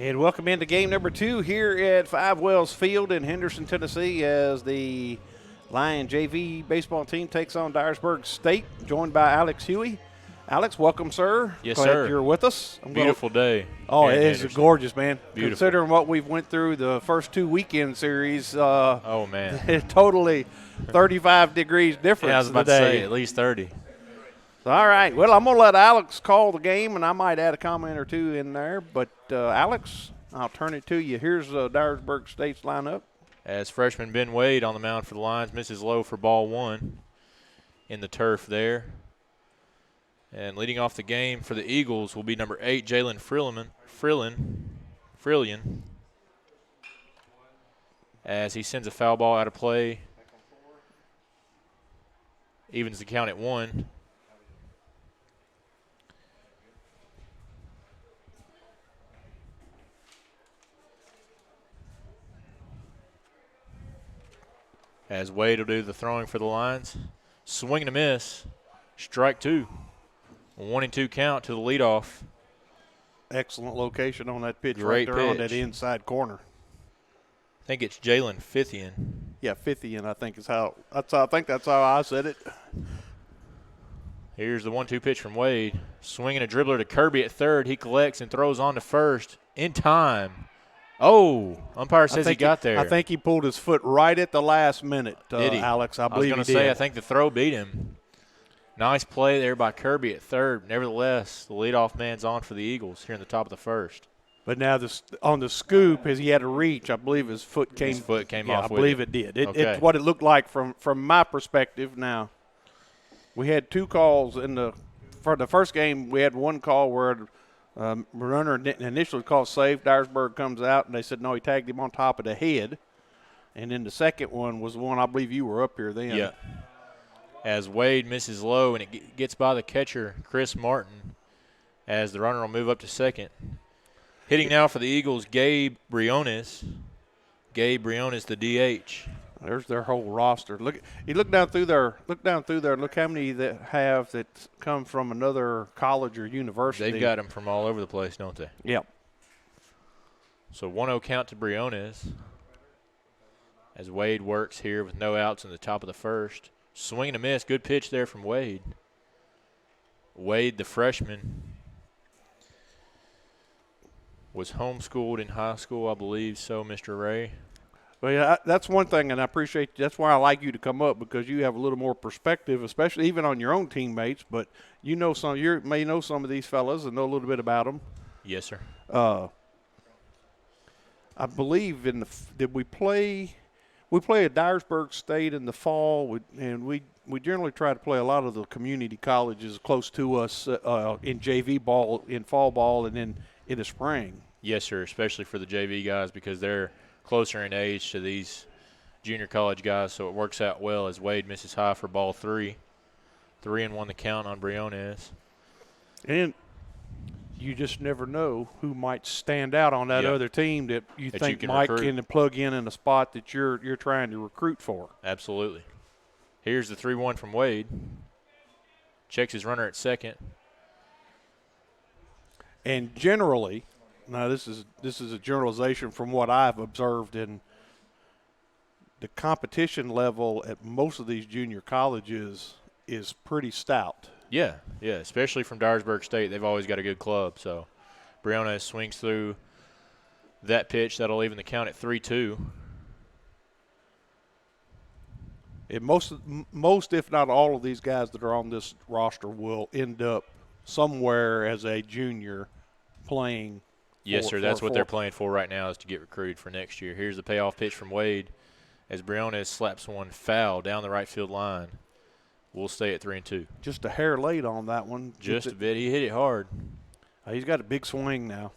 And welcome into game number 2 here at Five Wells Field in Henderson, Tennessee, as the Lion JV baseball team takes on Dyersburg State, joined by Alex Huey. Alex, welcome, sir. Yes, Glad sir. You're with us. Beautiful day. Oh, it is gorgeous, man. Beautiful. Considering what we've went through the first 2 weekend series. Oh, man. Totally 35 degrees difference. Yeah, I was about today. to say at least 30. All right. Well, I'm going to let Alex call the game, and I might add a comment or two in there. But, Alex, I'll turn it to you. Here's Dyersburg State's lineup. As freshman Ben Wade on the mound for the Lions, misses low for ball 1 in the turf there. And leading off the game for the Eagles will be number 8, Jalen Frillian, as he sends a foul ball out of play. Evens the count at 1. As Wade will do the throwing for the Lions. Swing and a miss. Strike 2. 1-2 count to the leadoff. Excellent location on that pitch. Great right there on pitch. that inside corner. I think it's Jalen Fithian. Yeah, 50, and I think I think that's how I said it. Here's the 1-2 pitch from Wade. Swinging a dribbler to Kirby at third. He collects and throws on to first in time. Oh, umpire says he got there. I think he pulled his foot right at the last minute, Did he? Alex. I believe he did. I was going to say, I think the throw beat him. Nice play there by Kirby at third. Nevertheless, the leadoff man's on for the Eagles here in the top of the first. But now on the scoop, as he had to reach, I believe his foot came off. I believe it did. Okay. It's what it looked like from my perspective. Now, we had 2 calls for the first game. We had 1 call where runner initially called safe. Dyersburg comes out, and they said, no, he tagged him on top of the head. And then the second one was the one, I believe you were up here then. Yeah. As Wade misses low, and it gets by the catcher, Chris Martin, as the runner will move up to second. Hitting now for the Eagles, Gabe Briones. Gabe Briones, the DH. There's their whole roster. Look down through there. Look how many that come from another college or university. They've got them from all over the place, don't they? Yep. So 1-0 count to Briones. As Wade works here with no outs in the top of the first. Swing and a miss. Good pitch there from Wade. Wade, the freshman, was homeschooled in high school, I believe so, Mr. Ray. Well, yeah, that's one thing, and I appreciate – that's why I like you to come up, because you have a little more perspective, especially even on your own teammates. But you may know some of these fellas and know a little bit about them. Yes, sir. I believe did we play at Dyersburg State in the fall, and we generally try to play a lot of the community colleges close to us in JV ball, in fall ball, and then in the spring. Yes, sir, especially for the JV guys, because they're closer in age to these junior college guys, so it works out well as Wade misses high for ball 3. 3-1 the count on Briones. And you just never know who might stand out on that other team that you think might can plug in a spot that you're trying to recruit for. Absolutely. Here's the 3-1 from Wade. Checks his runner at second. And generally, now this is a generalization from what I've observed, in the competition level at most of these junior colleges is pretty stout. Yeah, especially from Dyersburg State. They've always got a good club. So Briones swings through that pitch. That'll even the count at 3-2. And most, if not all, of these guys that are on this roster will end up somewhere as a junior playing. Yes, sir. That's what they're playing for right now, is to get recruited for next year. Here's the payoff pitch from Wade as Briones slaps one foul down the right field line. We'll stay at 3-2. Just a hair late on that one. Just a bit. He hit it hard. He's got a big swing now.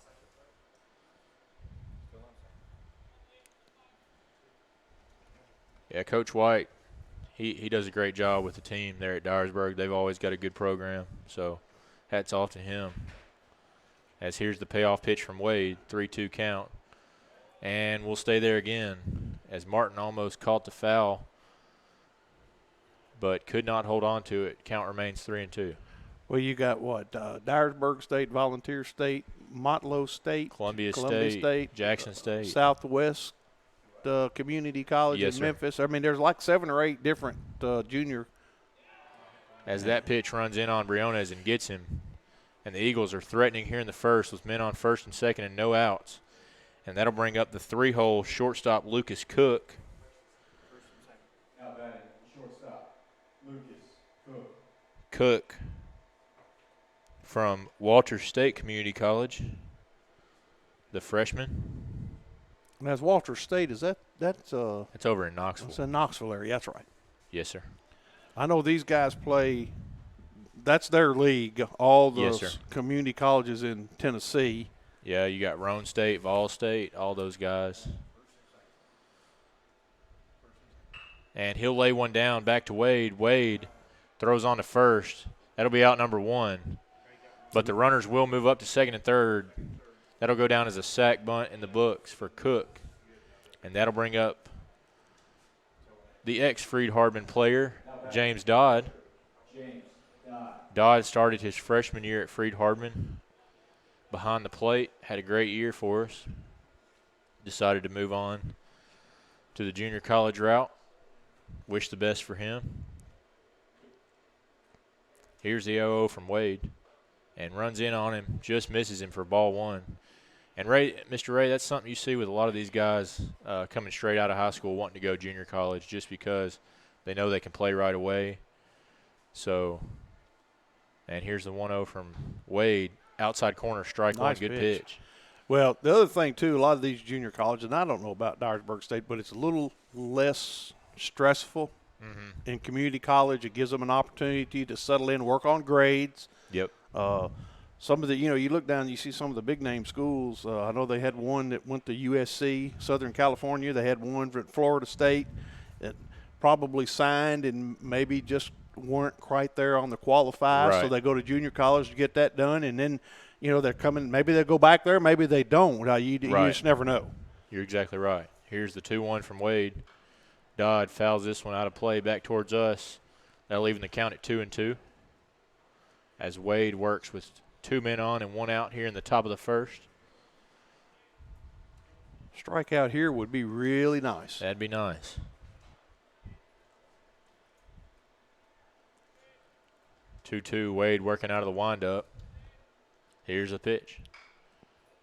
Yeah, Coach White, he does a great job with the team there at Dyersburg. They've always got a good program, so hats off to him. As here's the payoff pitch from Wade, 3-2 count. And we'll stay there again as Martin almost caught the foul, but could not hold on to it. Count remains 3-2. Well, you got what? Dyersburg State, Volunteer State, Motlow State, Columbia Columbia State, Jackson State. Southwest Community College Yes, in sir. Memphis. I mean, there's like 7 or 8 different junior. As that pitch runs in on Briones and gets him, and the Eagles are threatening here in the first with men on first and second and no outs. And that'll bring up the 3-hole shortstop Lucas Cook. Cook from Walters State Community College, the freshman. And as Walter State, is that's It's over in Knoxville. it's in Knoxville area. That's right. Yes, sir. I know these guys play. That's their league. All the Yes, sir. community colleges in Tennessee. Yeah, you got Roane State, Vol State, all those guys. And he'll lay one down back to Wade. Wade throws on to first. That'll be out number 1. But the runners will move up to second and third. That'll go down as a sack bunt in the books for Cook. And that'll bring up the ex-Freed-Hardeman player, James Dodd. Dodd started his freshman year at Freed-Hardeman. Behind the plate, had a great year for us. Decided to move on to the junior college route. Wish the best for him. Here's the 0-0 from Wade. And runs in on him, just misses him for ball 1. And Mr. Ray, that's something you see with a lot of these guys coming straight out of high school wanting to go junior college just because they know they can play right away. So, and here's the 1-0 from Wade. Outside corner, strike one, Nice good pitch. pitch. Well, the other thing, too, a lot of these junior colleges, and I don't know about Dyersburg State, but it's a little less stressful in community college. It gives them an opportunity to settle in, work on grades. Yep. Some of the, you look down, you see some of the big-name schools. I know they had one that went to USC, Southern California. They had one at Florida State that probably signed and maybe just weren't quite there on the qualify. Right. So they go to junior college to get that done, and then, they're coming. Maybe they'll go back there, maybe they don't. You just never know. You're exactly right. Here's the 2-1 from Wade. Dodd fouls this one out of play back towards us. That'll leave the count at 2-2. As Wade works with 2 men on and 1 out here in the top of the first. Strikeout here would be really nice. That'd be nice. 2-2, Wade working out of the windup. Here's the pitch.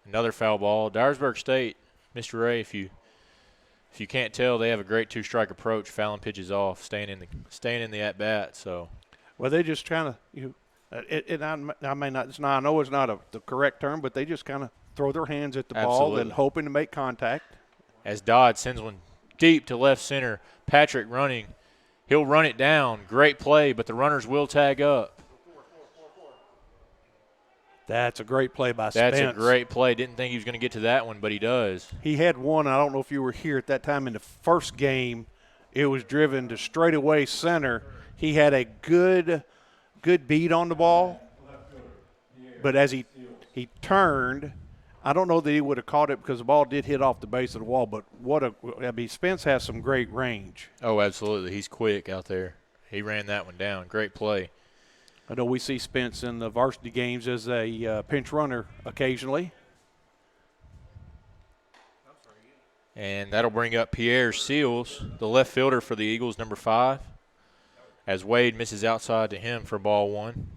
Another foul ball. Dyersburg State, Mr. Ray, if you can't tell, they have a great 2-strike approach, fouling pitches off, staying in the at bat. So, well, they just kind of I may not. It's not. I know it's not the correct term, but they just kind of throw their hands at the ball Absolutely. and hoping to make contact. As Dodd sends one deep to left center, Patrick running. He'll run it down. Great play, but the runners will tag up. That's a great play by Spence. That's a great play. Didn't think he was going to get to that one, but he does. He had one. I don't know if you were here at that time in the first game. It was driven to straightaway center. He had a good beat on the ball, but as he turned, I don't know that he would have caught it because the ball did hit off the base of the wall. But Spence has some great range. Oh, absolutely. He's quick out there. He ran that one down. Great play. I know we see Spence in the varsity games as a pinch runner occasionally. And that'll bring up Pierre Seals, the left fielder for the Eagles, number 5, as Wade misses outside to him for ball 1.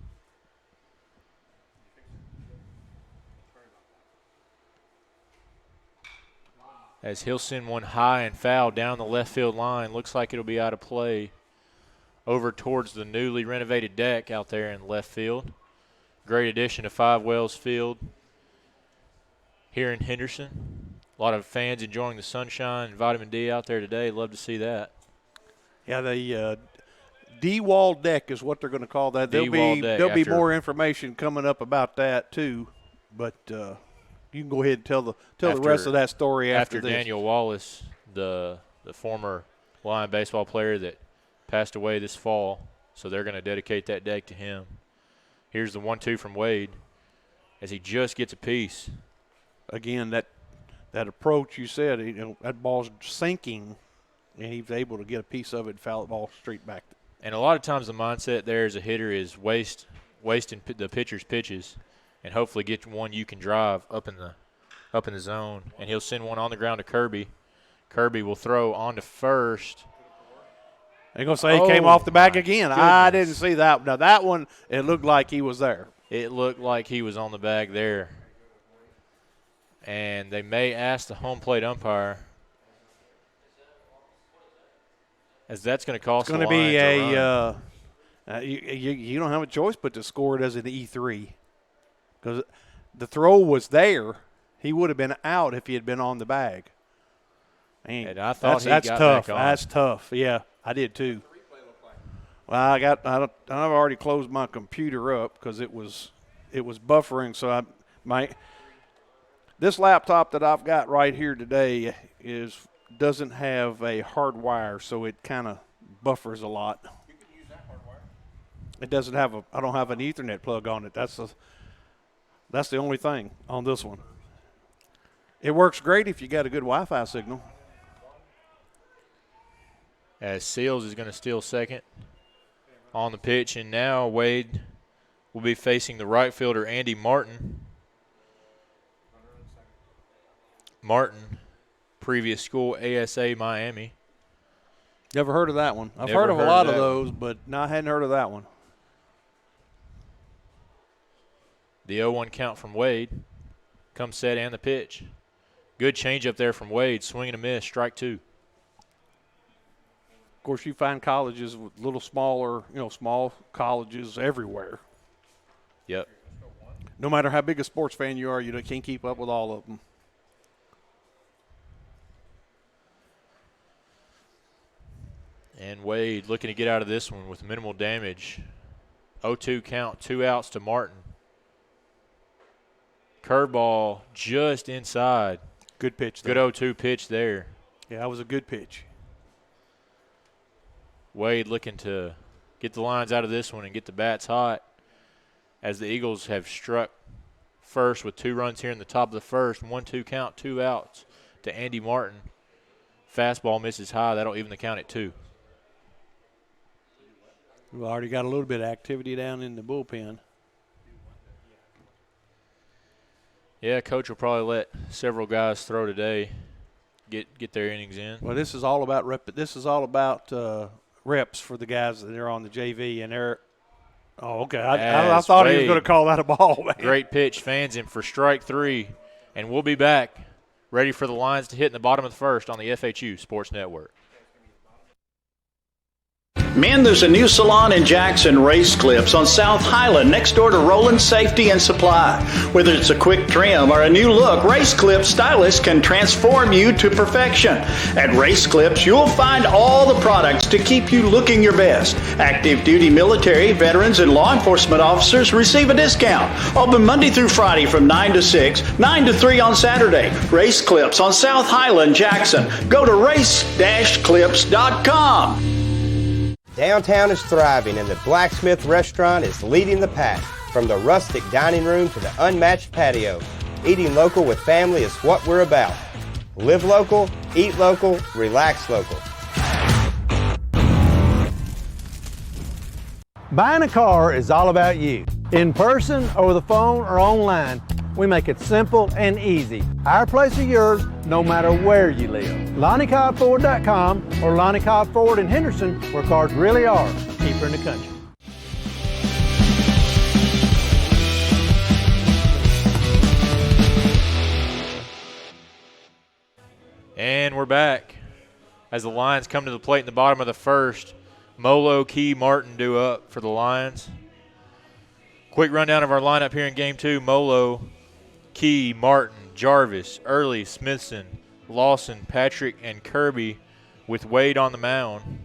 As he'll send one high and foul down the left field line. Looks like it'll be out of play over towards the newly renovated deck out there in left field. Great addition to Five Wells Field here in Henderson. A lot of fans enjoying the sunshine and vitamin D out there today. Love to see that. Yeah, the D-wall deck is what they're going to call that. There'll be more information coming up about that too, but you can go ahead and tell the rest of that story after this. Daniel Wallace, the former Lion baseball player that passed away this fall, so they're going to dedicate that deck to him. Here's the 1-2 from Wade as he just gets a piece. Again, that approach you said, that ball's sinking, and he was able to get a piece of it and foul the ball straight back. And a lot of times the mindset there as a hitter is wasting the pitcher's pitches. and hopefully get one you can drive up in the zone. And he'll send one on the ground to Kirby. Kirby will throw on to first. They're going to say he came off the bag again. Goodness. I didn't see that. Now, that one, it looked like he was there. It looked like he was on the bag there. And they may ask the home plate umpire, as that's going to cost the Lions a run. You don't have a choice but to score it as an E3 because the throw was there. He would have been out if he had been on the bag. And I thought that's got tough. back on. That's tough. Yeah, I did too. Well, I've already closed my computer up because it was buffering. So this laptop that I've got right here today doesn't have a hard wire, so it kind of buffers a lot. You can use that hard wire. It doesn't have I don't have an Ethernet plug on it. That's the only thing on this one. It works great if you got a good Wi-Fi signal. As Seals is going to steal second on the pitch, and now Wade will be facing the right fielder, Andy Martin. Martin, previous school, ASA Miami. Never heard of that one. I've Never heard of a heard lot of of that those, but no, I hadn't heard of that one. The 0-1 count from Wade. Comes set and the pitch. Good changeup there from Wade. Swing and a miss, strike two. Of course, you find colleges with little smaller, small colleges everywhere. Yep. No matter how big a sports fan you are, you can't keep up with all of them. And Wade looking to get out of this one with minimal damage. 0-2 count, 2 outs to Martin. Curveball just inside. Good pitch. Good 0-2 pitch there. Yeah, that was a good pitch. Wade looking to get the lines out of this one and get the bats hot, as the Eagles have struck first with 2 runs here in the top of the first. 1-2 count, 2 outs to Andy Martin. Fastball misses high. That'll even the count at 2. We already got a little bit of activity down in the bullpen. Yeah, coach will probably let several guys throw today, get their innings in. Well, this is all about reps for the guys that are on the JV, and they're. Oh, okay. I thought he was going to call that a ball, man. Great pitch, fans him for strike 3, and we'll be back, ready for the lines to hit in the bottom of the first on the FHU Sports Network. Men, there's a new salon in Jackson, Race Clips, on South Highland, next door to Roland Safety and Supply. Whether it's a quick trim or a new look, Race Clips stylists can transform you to perfection. At Race Clips, you'll find all the products to keep you looking your best. Active duty military, veterans, and law enforcement officers receive a discount. Open Monday through Friday from 9 to 6, 9 to 3 on Saturday. Race Clips on South Highland, Jackson. Go to race-clips.com. Downtown is thriving and the Blacksmith Restaurant is leading the pack. From the rustic dining room to the unmatched patio, eating local with family is what we're about. Live local, eat local, relax local. Buying a car is all about you. In person, over the phone, or online, we make it simple and easy. Our place is yours, no matter where you live. LonnieCobbFord.com or Lonnie Cobb Ford in Henderson, where cars really are cheaper in the country. And we're back. As the Lions come to the plate in the bottom of the first, Molo, Key, Martin due up for the Lions. Quick rundown of our lineup here in Game 2. Molo, Key, Martin, Jarvis, Early, Smithson, Lawson, Patrick, and Kirby with Wade on the mound.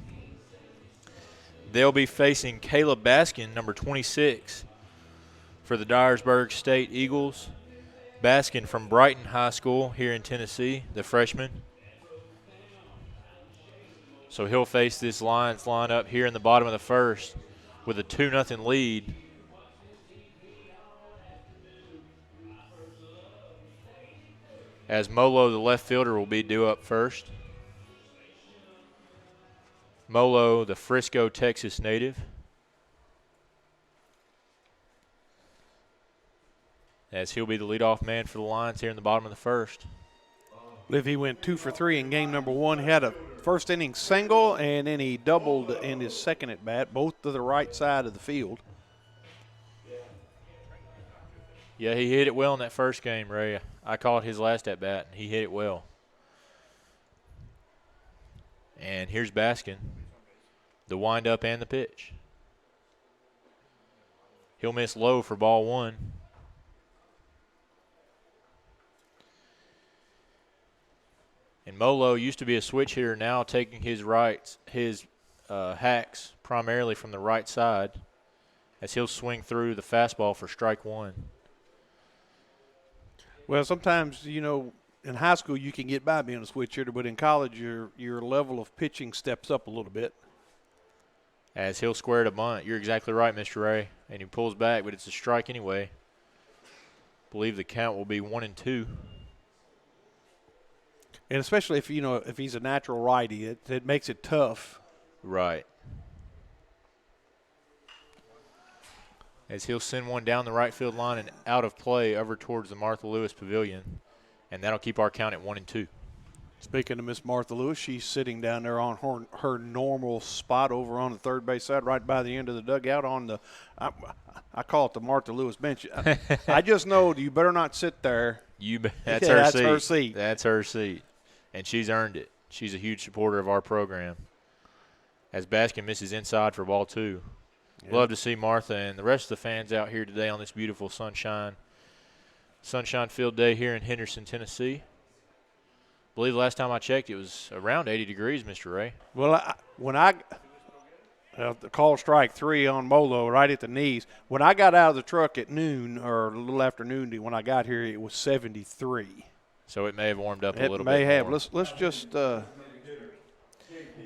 They'll be facing Caleb Baskin, number 26, for the Dyersburg State Eagles. Baskin from Brighton High School here in Tennessee, the freshman. So he'll face this Lions lineup here in the bottom of the first with a 2-0 lead. As Molo, the left fielder, will be due up first. Molo, the Frisco, Texas native. as he'll be the leadoff man for the Lions here in the bottom of the first. He went 2 for 3 in game number 1. He had a first inning single, and then he doubled in his second at bat, both to the right side of the field. Yeah, he hit it well in that first game, Ray. I called his last at bat. He hit it well. And here's Baskin, the windup and the pitch. He'll miss low for ball 1. And Molo used to be a switch hitter, now taking his hacks primarily from the right side, as he'll swing through the fastball for strike 1. Well, sometimes, in high school you can get by being a switch hitter, but in college your level of pitching steps up a little bit. As he'll square to bunt. You're exactly right, Mr. Ray. And he pulls back, but it's a strike anyway. Believe the count will be 1-2. And especially if he's a natural righty, it makes it tough. Right. As he'll send one down the right field line and out of play over towards the Martha Lewis Pavilion. And that'll keep our count at 1-2. Speaking of Miss Martha Lewis, she's sitting down there on her normal spot over on the third base side, right by the end of the dugout on the I call it the Martha Lewis bench. I just know you better not sit there. That's her seat. That's her seat. And she's earned it. She's a huge supporter of our program. As Baskin misses inside for ball 2. Yeah. Love to see Martha and the rest of the fans out here today on this beautiful sunshine filled day here in Henderson, Tennessee. I believe the last time I checked it was around 80 degrees, Mr. Ray. Well, the call strike 3 on Molo right at the knees. When I got out of the truck at noon or a little after noon, when I got here, it was 73. So it may have warmed up a little bit. It may have. More. Let's just. And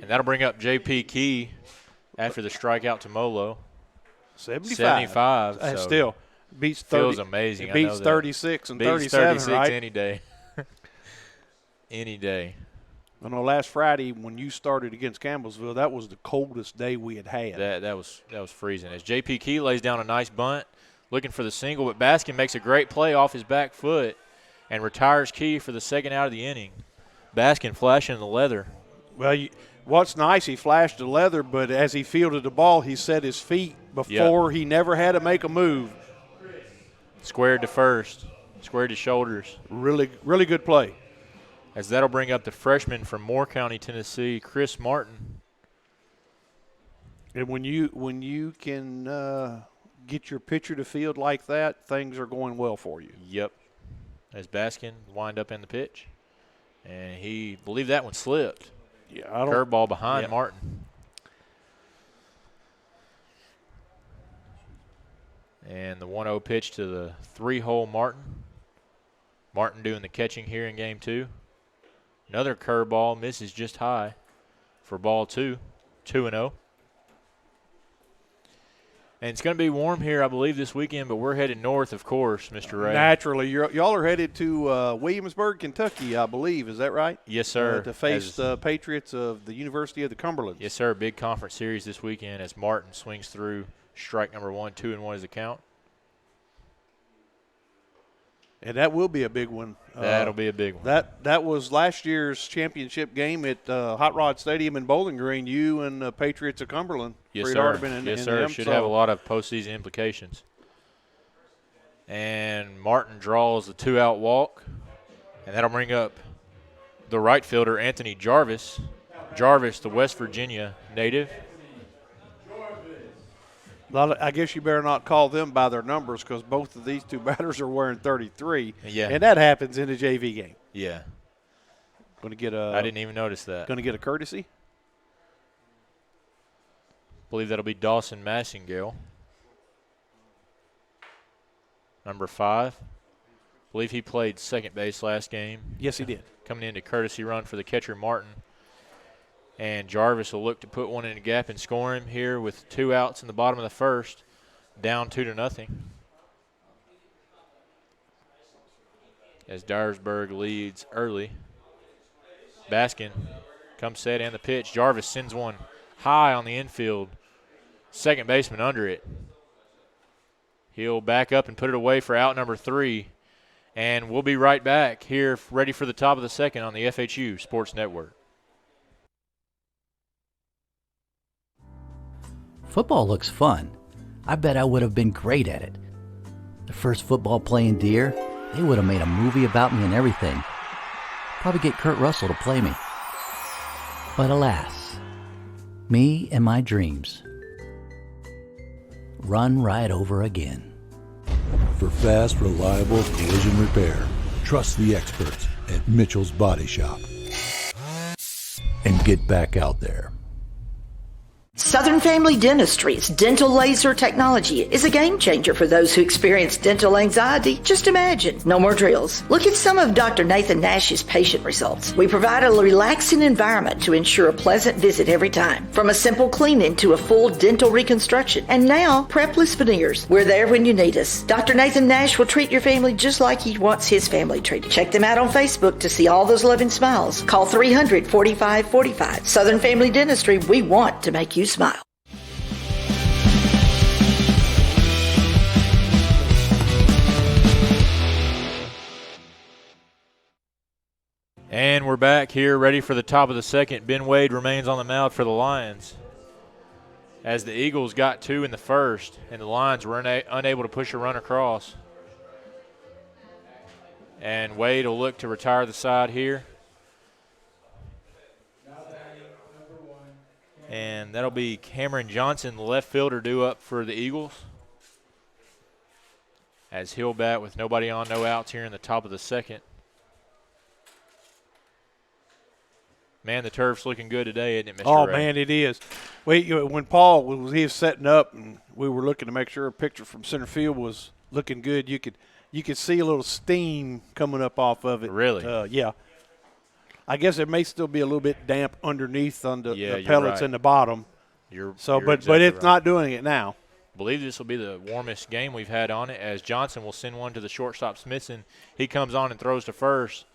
that'll bring up J.P. Key after the strikeout to Molo. 75. So still beats 30. Feels amazing. It beats 36 and 37, 36 right? any day. Any day. I know last Friday when you started against Campbellsville, that was the coldest day we had had. That was freezing. As J.P. Key lays down a nice bunt, looking for the single, but Baskin makes a great play off his back foot and retires Key for the second out of the inning. Baskin flashing the leather. Well, what's nice, he flashed the leather, but as he fielded the ball, he set his feet before he never had to make a move. Squared to first, squared his shoulders. Really, really good play. As that'll bring up the freshman from Moore County, Tennessee, Chris Martin. And when you can get your pitcher to field like that, things are going well for you. Yep. As Baskin wind up in the pitch. And he believed that one slipped. Yeah, curveball behind Martin. And the 1-0 pitch to the 3-hole Martin. Martin doing the catching here in game 2. Another curveball misses just high for ball 2, 2-0. And it's going to be warm here, I believe, this weekend, but we're headed north, of course, Mr. Ray. Naturally. Y'all are headed to Williamsburg, Kentucky, I believe. Is that right? Yes, sir. To face the Patriots of the University of the Cumberland. Yes, sir. Big conference series this weekend as Martin swings through strike number 1, 2-1 is the count. And that will be a big one. That'll be a big one. That was last year's championship game at Hot Rod Stadium in Bowling Green. You and the Patriots of Cumberland. Yes, Freed-Hardeman sir. Yes, sir. Should have a lot of postseason implications. And Martin draws the 2-out walk, and that'll bring up the right fielder, Anthony Jarvis. Jarvis, the West Virginia native. I guess you better not call them by their numbers because both of these two batters are wearing 33. Yeah. And that happens in a JV game. Yeah. Going to get I didn't even notice that. Going to get a courtesy. Believe that'll be Dawson Massingale. Number 5. Believe he played second base last game. Yes, he did. Coming into courtesy run for the catcher, Martin. And Jarvis will look to put one in a gap and score him here with 2 outs in the bottom of the first, down 2-0. As Dyersburg leads early. Baskin comes set and the pitch. Jarvis sends one high on the infield. Second baseman under it. He'll back up and put it away for out number 3. And we'll be right back here, ready for the top of the second on the FHU Sports Network. Football looks fun. I bet I would have been great at it. The first football playing Deer, they would have made a movie about me and everything. Probably get Kurt Russell to play me. But alas, me and my dreams run right over again. For fast, reliable collision repair, trust the experts at Mitchell's Body Shop. And get back out there. Southern Family Dentistry's dental laser technology is a game changer for those who experience dental anxiety. Just imagine, no more drills. Look at some of Dr. Nathan Nash's patient results. We provide a relaxing environment to ensure a pleasant visit every time. From a simple cleaning to a full dental reconstruction. And now, prepless veneers. We're there when you need us. Dr. Nathan Nash will treat your family just like he wants his family treated. Check them out on Facebook to see all those loving smiles. Call 300-4545. Southern Family Dentistry, we want to make you smile. And we're back here ready for the top of the second. Ben Wade remains on the mound for the Lions, as the Eagles got 2 in the first and the Lions were unable to push a run across. And Wade will look to retire the side here. And that'll be Cameron Johnson, the left fielder, due up for the Eagles, as he'll bat with nobody on, no outs here in the top of the second. Man, the turf's looking good today, isn't it, Mr. Oh, Ray? man, it is. When Paul was setting up and we were looking to make sure a picture from center field was looking good, you could see a little steam coming up off of it. Really? Yeah. I guess it may still be a little bit damp underneath on the pellets right. in the bottom. You're but exactly it's right. not doing it now. I believe this will be the warmest game we've had on it, as Johnson will send one to the shortstop, Smithson. He comes on and throws to first.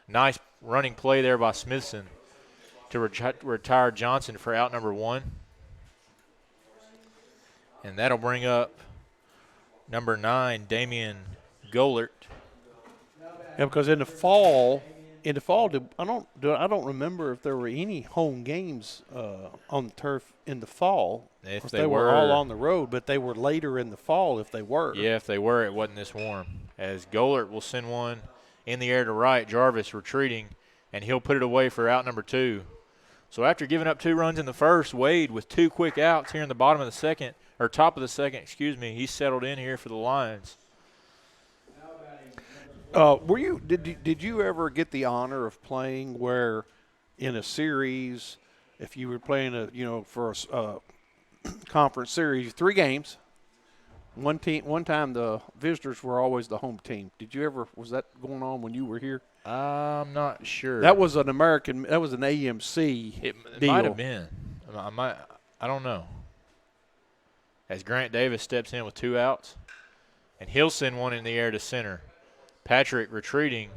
Nice running play there by Smithson to retire Johnson for out number 1. And that'll bring up number 9, Damian Golert. Yeah, because in the fall, I don't remember if there were any home games on the turf in the fall. If they were all on the road, but they were later in the fall if they were. Yeah, if they were, it wasn't this warm. As Golert will send one in the air to right, Jarvis retreating, and he'll put it away for out number 2. So after giving up 2 runs in the first, Wade with 2 quick outs here in the top of the second, he's settled in here for the Lions. Did you ever get the honor of playing where in a series, if you were playing for a conference series, 3 games, one time the visitors were always the home team. Was that going on when you were here? I'm not sure. That was an AMC It deal. might have been. I don't know. As Grant Davis steps in with 2 outs, and he'll send one in the air to center. Patrick retreating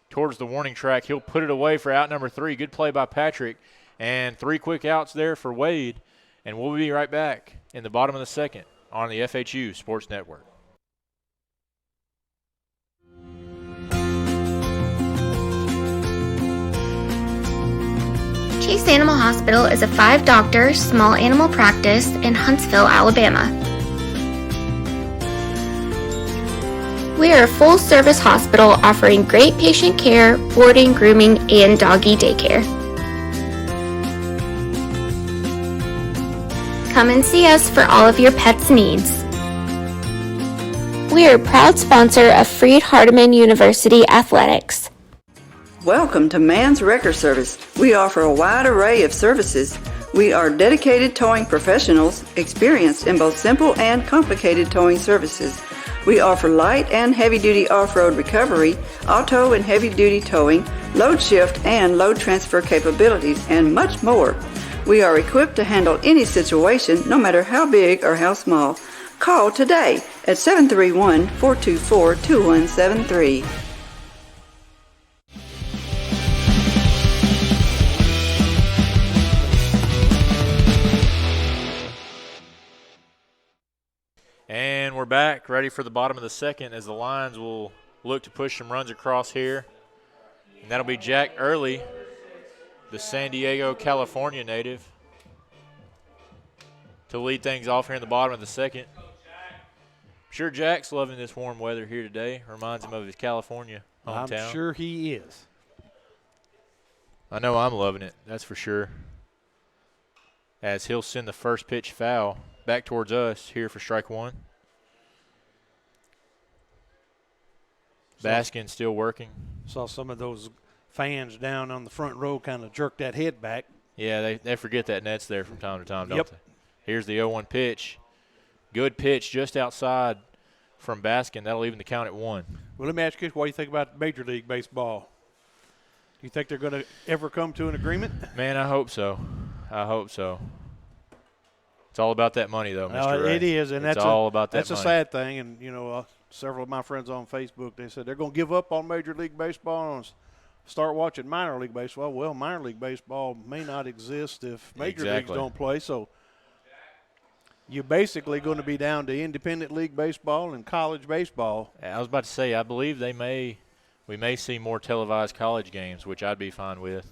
towards the warning track. He'll put it away for out number 3. Good play by Patrick. And 3 quick outs there for Wade. And we'll be right back in the bottom of the second on the FHU Sports Network. Chase Animal Hospital is a 5-doctor small animal practice in Huntsville, Alabama. We are a full-service hospital offering great patient care, boarding, grooming, and doggy daycare. Come and see us for all of your pets' needs. We are a proud sponsor of Freed-Hardeman University Athletics. Welcome to Man's Wrecker Service. We offer a wide array of services. We are dedicated towing professionals, experienced in both simple and complicated towing services. We offer light and heavy-duty off-road recovery, auto and heavy-duty towing, load shift and load transfer capabilities, and much more. We are equipped to handle any situation, no matter how big or how small. Call today at 731-424-2173. And we're back, ready for the bottom of the second as the Lions will look to push some runs across here. And that'll be Jack Early, the San Diego, California native, to lead things off here in the bottom of the second. I'm sure Jack's loving this warm weather here today. Reminds him of his California hometown. I'm sure he is. I know I'm loving it, that's for sure. As he'll send the first pitch foul back towards us here for strike one. Baskin still working. Saw some of those fans down on the front row kind of jerk that head back. Yeah, they forget that net's there from time to time, don't they? Here's the 0-1 pitch. Good pitch just outside from Baskin. That'll even the count at 1. Well, let me ask you, what do you think about Major League Baseball? Do you think they're going to ever come to an agreement? Man, I hope so. I hope so. It's all about that money, though, Mr. Ray. It is, and it's all about that that's money. a sad thing. And, you know, several of my friends on Facebook, they said they're going to give up on Major League Baseball and start watching minor league baseball. Well, minor league baseball may not exist if major leagues don't play. So you're basically going to be down to independent league baseball and college baseball. I was about to say, I believe we may see more televised college games, which I'd be fine with.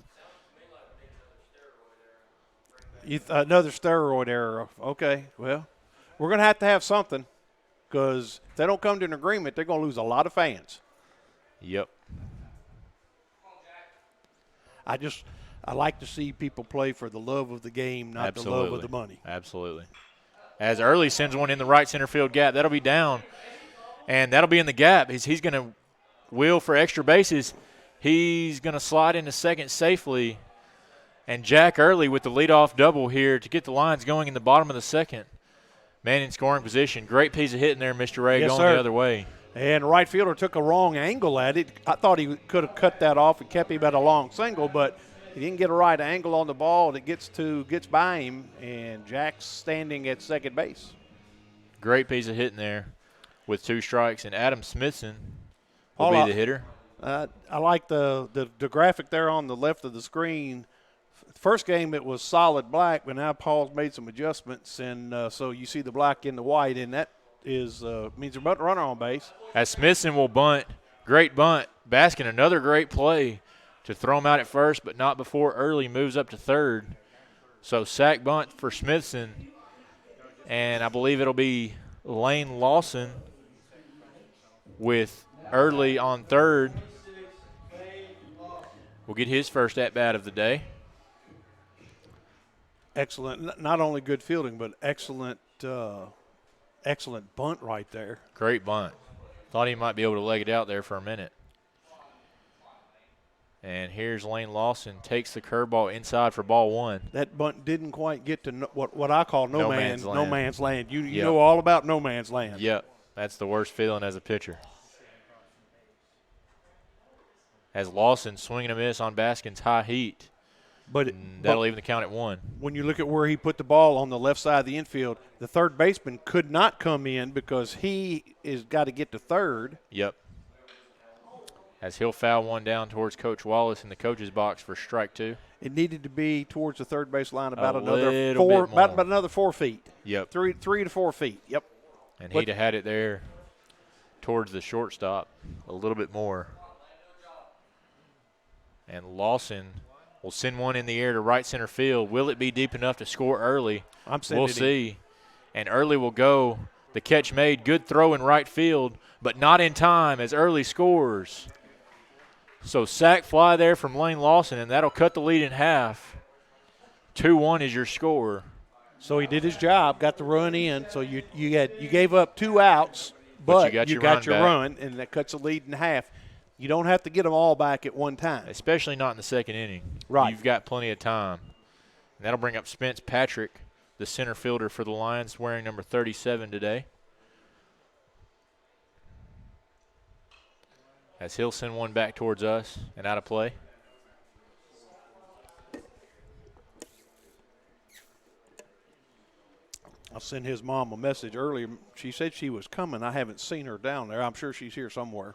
Another steroid era. Okay, well, we're going to have something, because if they don't come to an agreement, they're going to lose a lot of fans. Yep. I like to see people play for the love of the game, not the love of the money. Absolutely. As Early sends one in the right center field gap, that'll be down, and that'll be in the gap. He's going to wheel for extra bases. He's going to slide into second safely, and Jack Early with the leadoff double here to get the Lions going in the bottom of the second. Man in scoring position. Great piece of hitting there, Mr. Ray, yes, going sir. the other way. And the right fielder took a wrong angle at it. I thought he could have cut that off and kept him at a long single, but he didn't get a right angle on the ball, and it gets by him, and Jack's standing at second base. Great piece of hitting there with 2 strikes, and Adam Smithson will be the hitter. I like the graphic there on the left of the screen. First game it was solid black, but now Paul's made some adjustments, and so you see the black in the white, and that is means they're about to run on base. As Smithson will bunt, great bunt. Baskin, another great play to throw him out at first, but not before Early moves up to third. So sack bunt for Smithson, and I believe it'll be Lane Lawson with Early on third. Will get his first at-bat of the day. Excellent, not only good fielding, but excellent bunt right there. Great bunt. Thought he might be able to leg it out there for a minute. And here's Lane Lawson, takes the curveball inside for ball 1. That bunt didn't quite get to what I call no man's land. You Yep. know all about no man's land. Yep, that's the worst feeling as a pitcher. As Lawson swinging a miss on Baskin's high heat. But that'll even the count at 1. When you look at where he put the ball on the left side of the infield, the third baseman could not come in because he is got to get to third. Yep. As he'll foul one down towards Coach Wallace in the coach's box for strike 2. It needed to be towards the third base line about another 4 feet. Yep. 3 to 4 feet. Yep. And he'd have had it there towards the shortstop a little bit more. And Lawson will send one in the air to right center field. Will it be deep enough to score Early? We'll see. And Early will go. The catch made. Good throw in right field, but not in time as Early scores. So sack fly there from Lane Lawson, and that'll cut the lead in half. 2-1 is your score. So he did his job, got the run in. So you gave up 2 outs, but you got your run, and that cuts the lead in half. You don't have to get them all back at one time. Especially not in the second inning. Right. You've got plenty of time. And that'll bring up Spence Patrick, the center fielder for the Lions, wearing number 37 today. As he'll send one back towards us and out of play. I sent his mom a message earlier. She said she was coming. I haven't seen her down there. I'm sure she's here somewhere.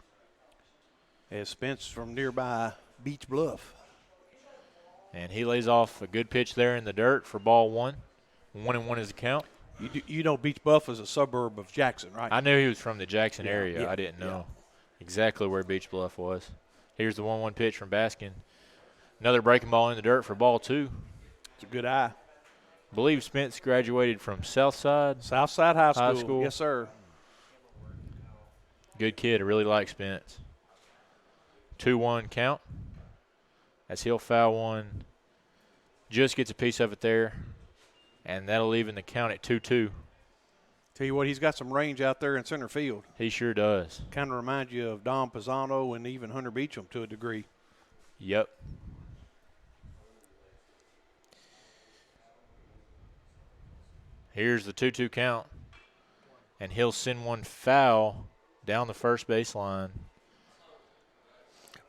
As Spence from nearby Beach Bluff. And he lays off a good pitch there in the dirt for ball 1. 1-1 is the count. You know Beach Bluff is a suburb of Jackson, right? I knew he was from the Jackson Yeah, area. yeah, I didn't know exactly where Beach Bluff was. Here's the 1-1 pitch from Baskin. Another breaking ball in the dirt for ball 2. It's a good eye. I believe Spence graduated from Southside High School. High School. Yes, sir. Good kid. I really like Spence. 2-1 count. As he'll foul one. Just gets a piece of it there. And that'll even the count at 2-2. Tell you what, he's got some range out there in center field. He sure does. Kind of reminds you of Don Pisano and even Hunter Beecham to a degree. Yep. Here's the 2-2 count. And he'll send one foul down the first baseline.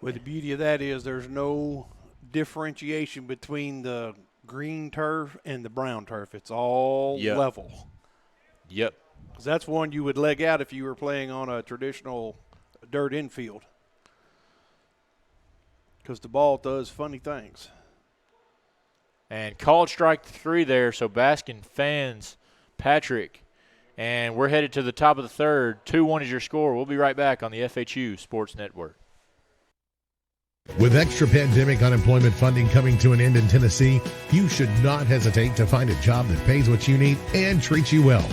Well, the beauty of that is there's no differentiation between the green turf and the brown turf. It's all level. Yep. 'Cause that's one you would leg out if you were playing on a traditional dirt infield. Because the ball does funny things. And called strike 3 there, so Baskin fans Patrick. And we're headed to the top of the third. 2-1 is your score. We'll be right back on the FHU Sports Network. With extra pandemic unemployment funding coming to an end in Tennessee, you should not hesitate to find a job that pays what you need and treats you well,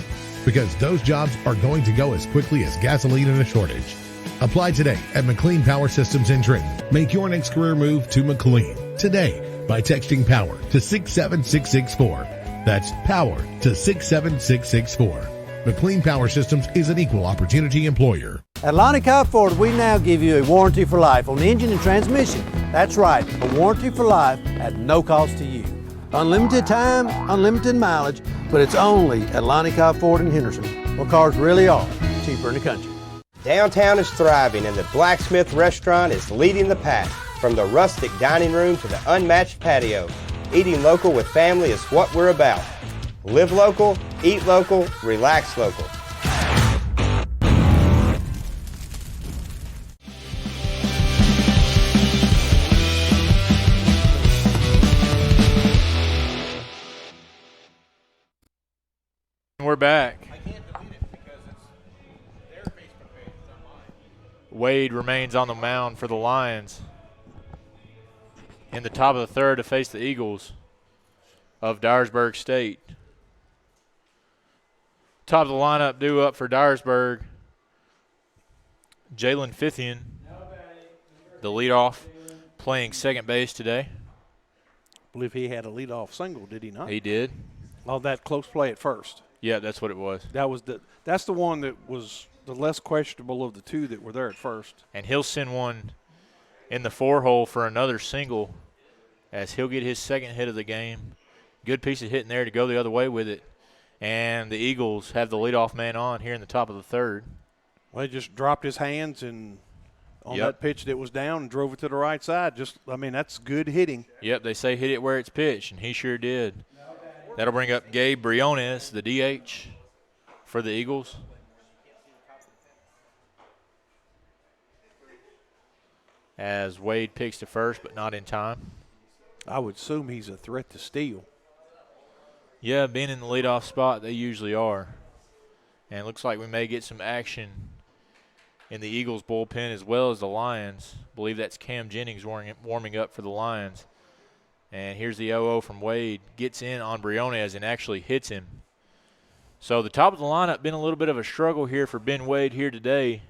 because those jobs are going to go as quickly as gasoline in a shortage. Apply today at McLean Power Systems in Trenton. Make your next career move to McLean today by texting POWER to 67664. That's POWER to 67664. McLean Power Systems is an equal opportunity employer. At Lonnie Cobb Ford, we now give you a warranty for life on engine and transmission. That's right, a warranty for life at no cost to you. Unlimited time, unlimited mileage, but it's only at Lonnie Cobb Ford in Henderson, where cars really are cheaper in the country. Downtown is thriving and the Blacksmith Restaurant is leading the pack. From the rustic dining room to the unmatched patio, eating local with family is what we're about. Live local, eat local, relax local. We're back. Wade remains on the mound for the Lions. In the top of the third to face the Eagles of Dyersburg State. Top of the lineup due up for Dyersburg. Jalen Fithian, the leadoff, playing second base today. I believe he had a leadoff single, did he not? He did. All that close play at first. Yeah, that's what it was. That's the one that was the less questionable of the two that were there at first. And he'll send one in the 4-hole for another single as he'll get his second hit of the game. Good piece of hitting there to go the other way with it. And the Eagles have the leadoff man on here in the top of the third. Well, he just dropped his hands and on that pitch that was down and drove it to the right side. That's good hitting. Yep, they say hit it where it's pitched, and he sure did. That'll bring up Gabe Briones, the DH for the Eagles. As Wade picks to first, but not in time. I would assume he's a threat to steal. Yeah, being in the leadoff spot, they usually are. And it looks like we may get some action in the Eagles bullpen as well as the Lions. I believe that's Cam Jennings warming up for the Lions. And here's the 0-0 from Wade. Gets in on Briones and actually hits him. So the top of the lineup been a little bit of a struggle here for Ben Wade here today.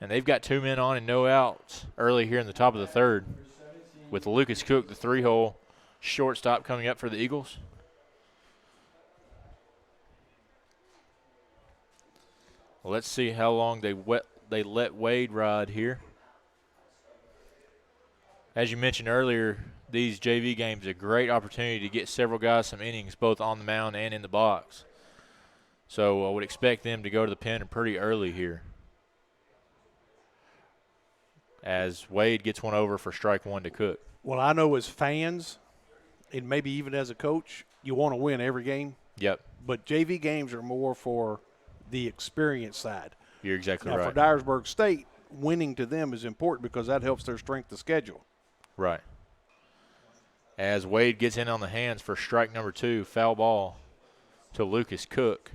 And they've got 2 men on and no outs early here in the top of the third. With Lucas Cook, the 3-hole shortstop, coming up for the Eagles. Well, let's see how long they let Wade ride here. As you mentioned earlier, these JV games are a great opportunity to get several guys some innings, both on the mound and in the box. So I would expect them to go to the pen pretty early here. As Wade gets one over for strike 1 to Cook. Well, I know as fans, and maybe even as a coach, you want to win every game. Yep. But JV games are more for the experience side. You're exactly now, right. For Dyersburg State, winning to them is important because that helps their strength of schedule. Right. As Wade gets in on the hands for strike number 2, foul ball to Lucas Cook.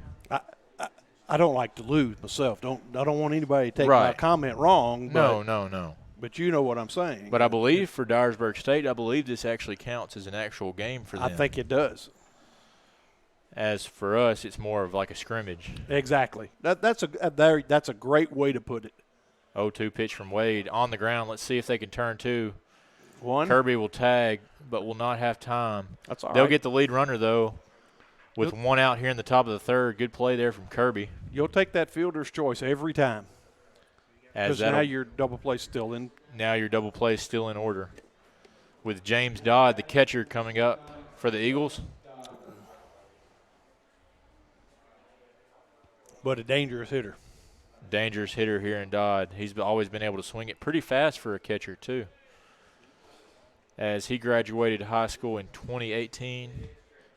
I don't like to lose myself. I don't want anybody to take my Right. comment wrong. But, No. But you know what I'm saying. But I believe for Dyersburg State, I believe this actually counts as an actual game for them. I think it does. As for us, it's more of like a scrimmage. Exactly. That's a great way to put it. 0-2 pitch from Wade on the ground. Let's see if they can turn two. One. Kirby will tag, but will not have time. That's all right. They'll get the lead runner, though, with one out here in the top of the third. Good play there from Kirby. You'll take that fielder's choice every time. As now your double play still in. Now your double play is still in order. With James Dodd, the catcher, coming up for the Eagles. But a dangerous hitter. Dangerous hitter here in Dodd. He's always been able to swing it pretty fast for a catcher, too. As he graduated high school in 2018,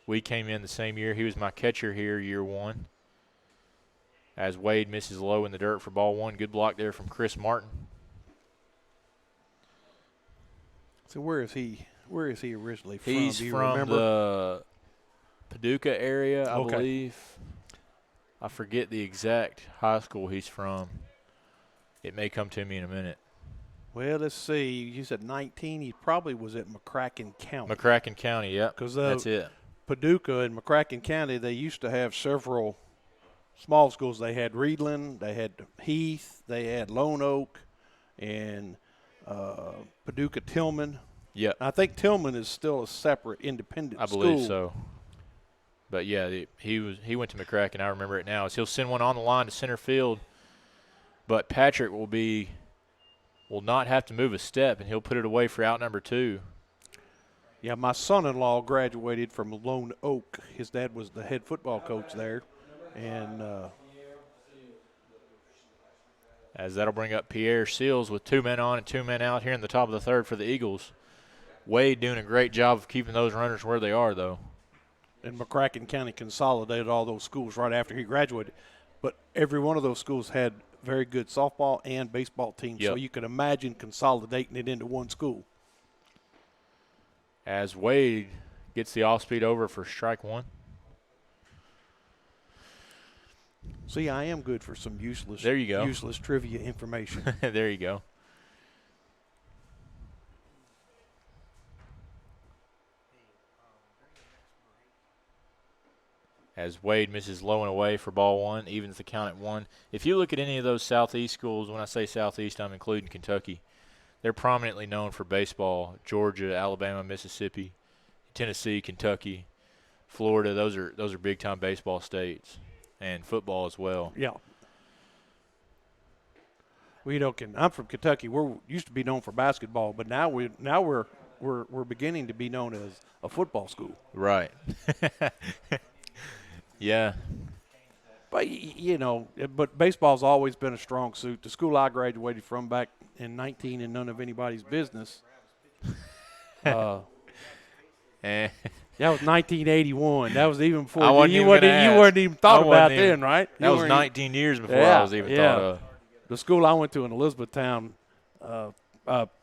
we came in the same year. He was my catcher here year one. As Wade misses low in the dirt for ball one. Good block there from Chris Martin. So where is he originally from? He's Do you from remember? the Paducah area, I Okay. believe. I forget the exact high school he's from. It may come to me in a minute. Well, let's see. You said 19. He probably was at McCracken County. McCracken County, yep. That's it. Paducah and McCracken County, they used to have several small schools. They had Reedland, they had Heath, they had Lone Oak, and Paducah Tillman. Yep. I think Tillman is still a separate independent school. I believe so. But, yeah, he went to McCracken. I remember it now. He'll send one on the line to center field, but Patrick will not have to move a step, and he'll put it away for out number two. Yeah, my son-in-law graduated from Lone Oak. His dad was the head football coach there. And as that'll bring up Pierre Seals with 2 men on and 2 men out here in the top of the third for the Eagles. Wade doing a great job of keeping those runners where they are, though. And McCracken County consolidated all those schools right after he graduated. But every one of those schools had very good softball and baseball teams. Yep. So you could imagine consolidating it into one school. As Wade gets the off-speed over for strike one. See, I am good for some useless trivia information. There you go. As Wade misses low and away for ball one, evens the count at one. If you look at any of those Southeast schools, when I say Southeast, I'm including Kentucky, they're prominently known for baseball. Georgia, Alabama, Mississippi, Tennessee, Kentucky, Florida, those are big-time baseball states, and football as well. Yeah. I'm from Kentucky. We used to be known for basketball, but now we're beginning to be known as a football school. Right. Yeah. But, but baseball's always been a strong suit. The school I graduated from back in 19 and none of anybody's business. That was 1981. That was even before you weren't even thought about then, right? That was 19 years before I was even thought of. The school I went to in Elizabethtown,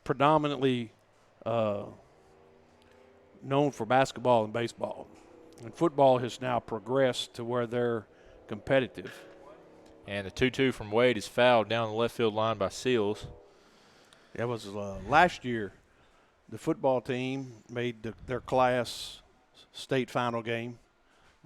predominantly known for basketball and baseball. And football has now progressed to where they're competitive. And the 2-2 from Wade is fouled down the left field line by Seals. That was last year. The football team made their class state final game.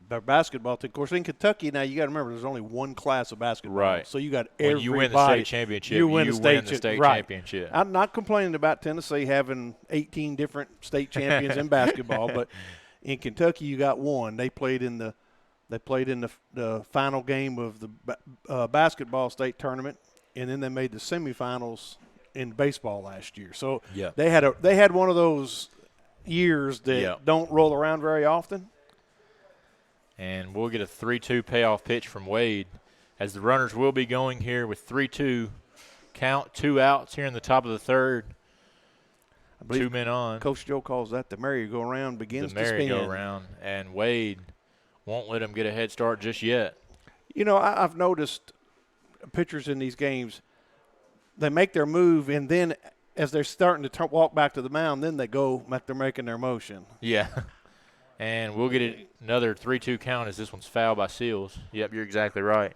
Their basketball team, of course, in Kentucky now, you got to remember there's only one class of basketball. Right. So you got when everybody. you win the state championship, you win the state championship. I'm not complaining about Tennessee having 18 different state champions in basketball, but in Kentucky you got one. They played in the final game of the basketball state tournament, and then they made the semifinals in baseball last year. So they had one of those years that don't roll around very often. And we'll get a 3-2 payoff pitch from Wade as the runners will be going here with 3-2 count, 2 outs here in the top of the third. 2 men on. Coach Joe calls that the merry-go-round begins to spin. The merry-go-round, and Wade won't let him get a head start just yet. I've noticed pitchers in these games, they make their move, and then as they're starting to walk back to the mound, then they go like they're making their motion. Yeah. And we'll get another 3-2 count as this one's fouled by Seals. Yep, you're exactly right.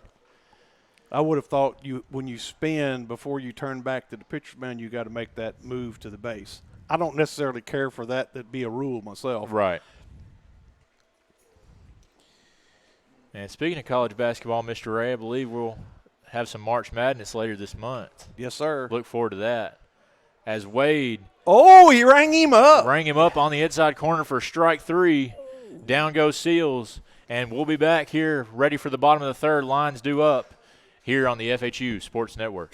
I would have thought when you spin before you turn back to the pitcher's mound, you got to make that move to the base. I don't necessarily care for that. That'd be a rule myself. Right. And speaking of college basketball, Mr. Ray, I believe we'll have some March Madness later this month. Yes, sir. Look forward to that. As Wade. Oh, he rang him up. Rang him up on the inside corner for strike 3. Down goes Seals. And we'll be back here ready for the bottom of the third. Lines due up here on the FHU Sports Network.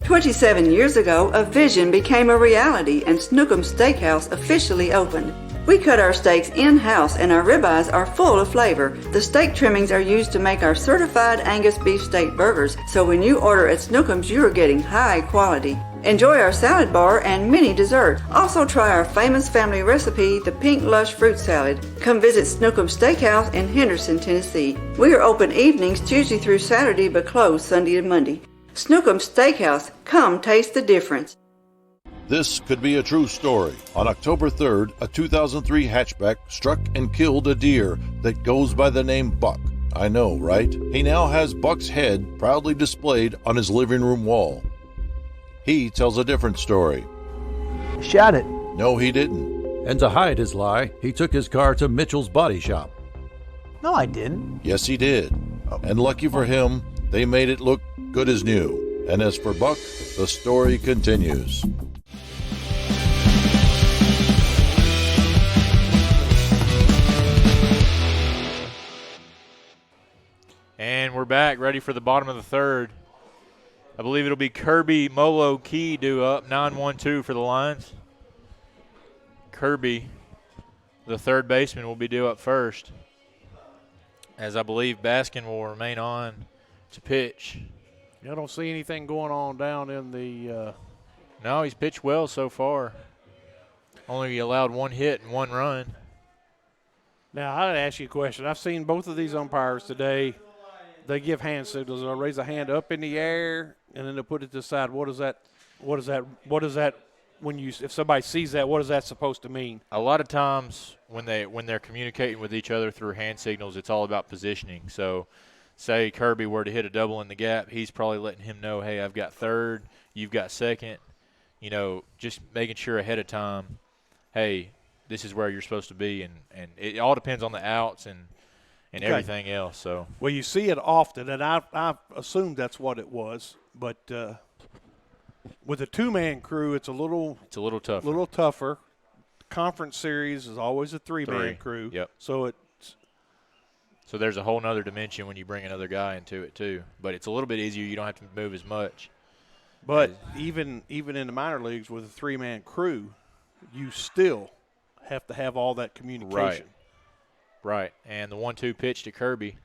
27 years ago, a vision became a reality and Snookum Steakhouse officially opened. We cut our steaks in-house and our ribeyes are full of flavor. The steak trimmings are used to make our certified Angus beef steak burgers, so when you order at Snookum's, you are getting high quality. Enjoy our salad bar and mini dessert. Also try our famous family recipe, the Pink Lush Fruit Salad. Come visit Snookum Steakhouse in Henderson, Tennessee. We are open evenings Tuesday through Saturday but closed Sunday and Monday. Snookum Steakhouse, come taste the difference. This could be a true story. On October 3rd, a 2003 hatchback struck and killed a deer that goes by the name Buck. I know, right? He now has Buck's head proudly displayed on his living room wall. He tells a different story. Shot it. No, he didn't. And to hide his lie, he took his car to Mitchell's body shop. No, I didn't. Yes, he did. And lucky for him, they made it look good as new. And as for Buck, the story continues. And we're back, ready for the bottom of the third. I believe it'll be Kirby Molo Key due up, 9-1-2 for the Lions. Kirby, the third baseman, will be due up first, as I believe Baskin will remain on to pitch. I don't see anything going on down in the No, he's pitched well so far. Only allowed 1 hit and 1 run. Now, I'd ask you a question. I've seen both of these umpires today. They give hand signals. They'll raise a hand up in the air, and then they'll put it to the side. What is that? When if somebody sees that, what is that supposed to mean? A lot of times when they're communicating with each other through hand signals, it's all about positioning. So, say Kirby were to hit a double in the gap, he's probably letting him know, hey, I've got third, you've got second. You know, just making sure ahead of time, hey, this is where you're supposed to be, and it all depends on the outs and okay. everything else. So, well, you see it often, and I assumed that's what it was, but with a two-man crew, it's a little tougher. Conference series is always a three-man crew. Yep. So there's a whole nother dimension when you bring another guy into it too. But it's a little bit easier. You don't have to move as much. But even in the minor leagues with a three-man crew, you still have to have all that communication. Right. And the 1-2 pitch to Kirby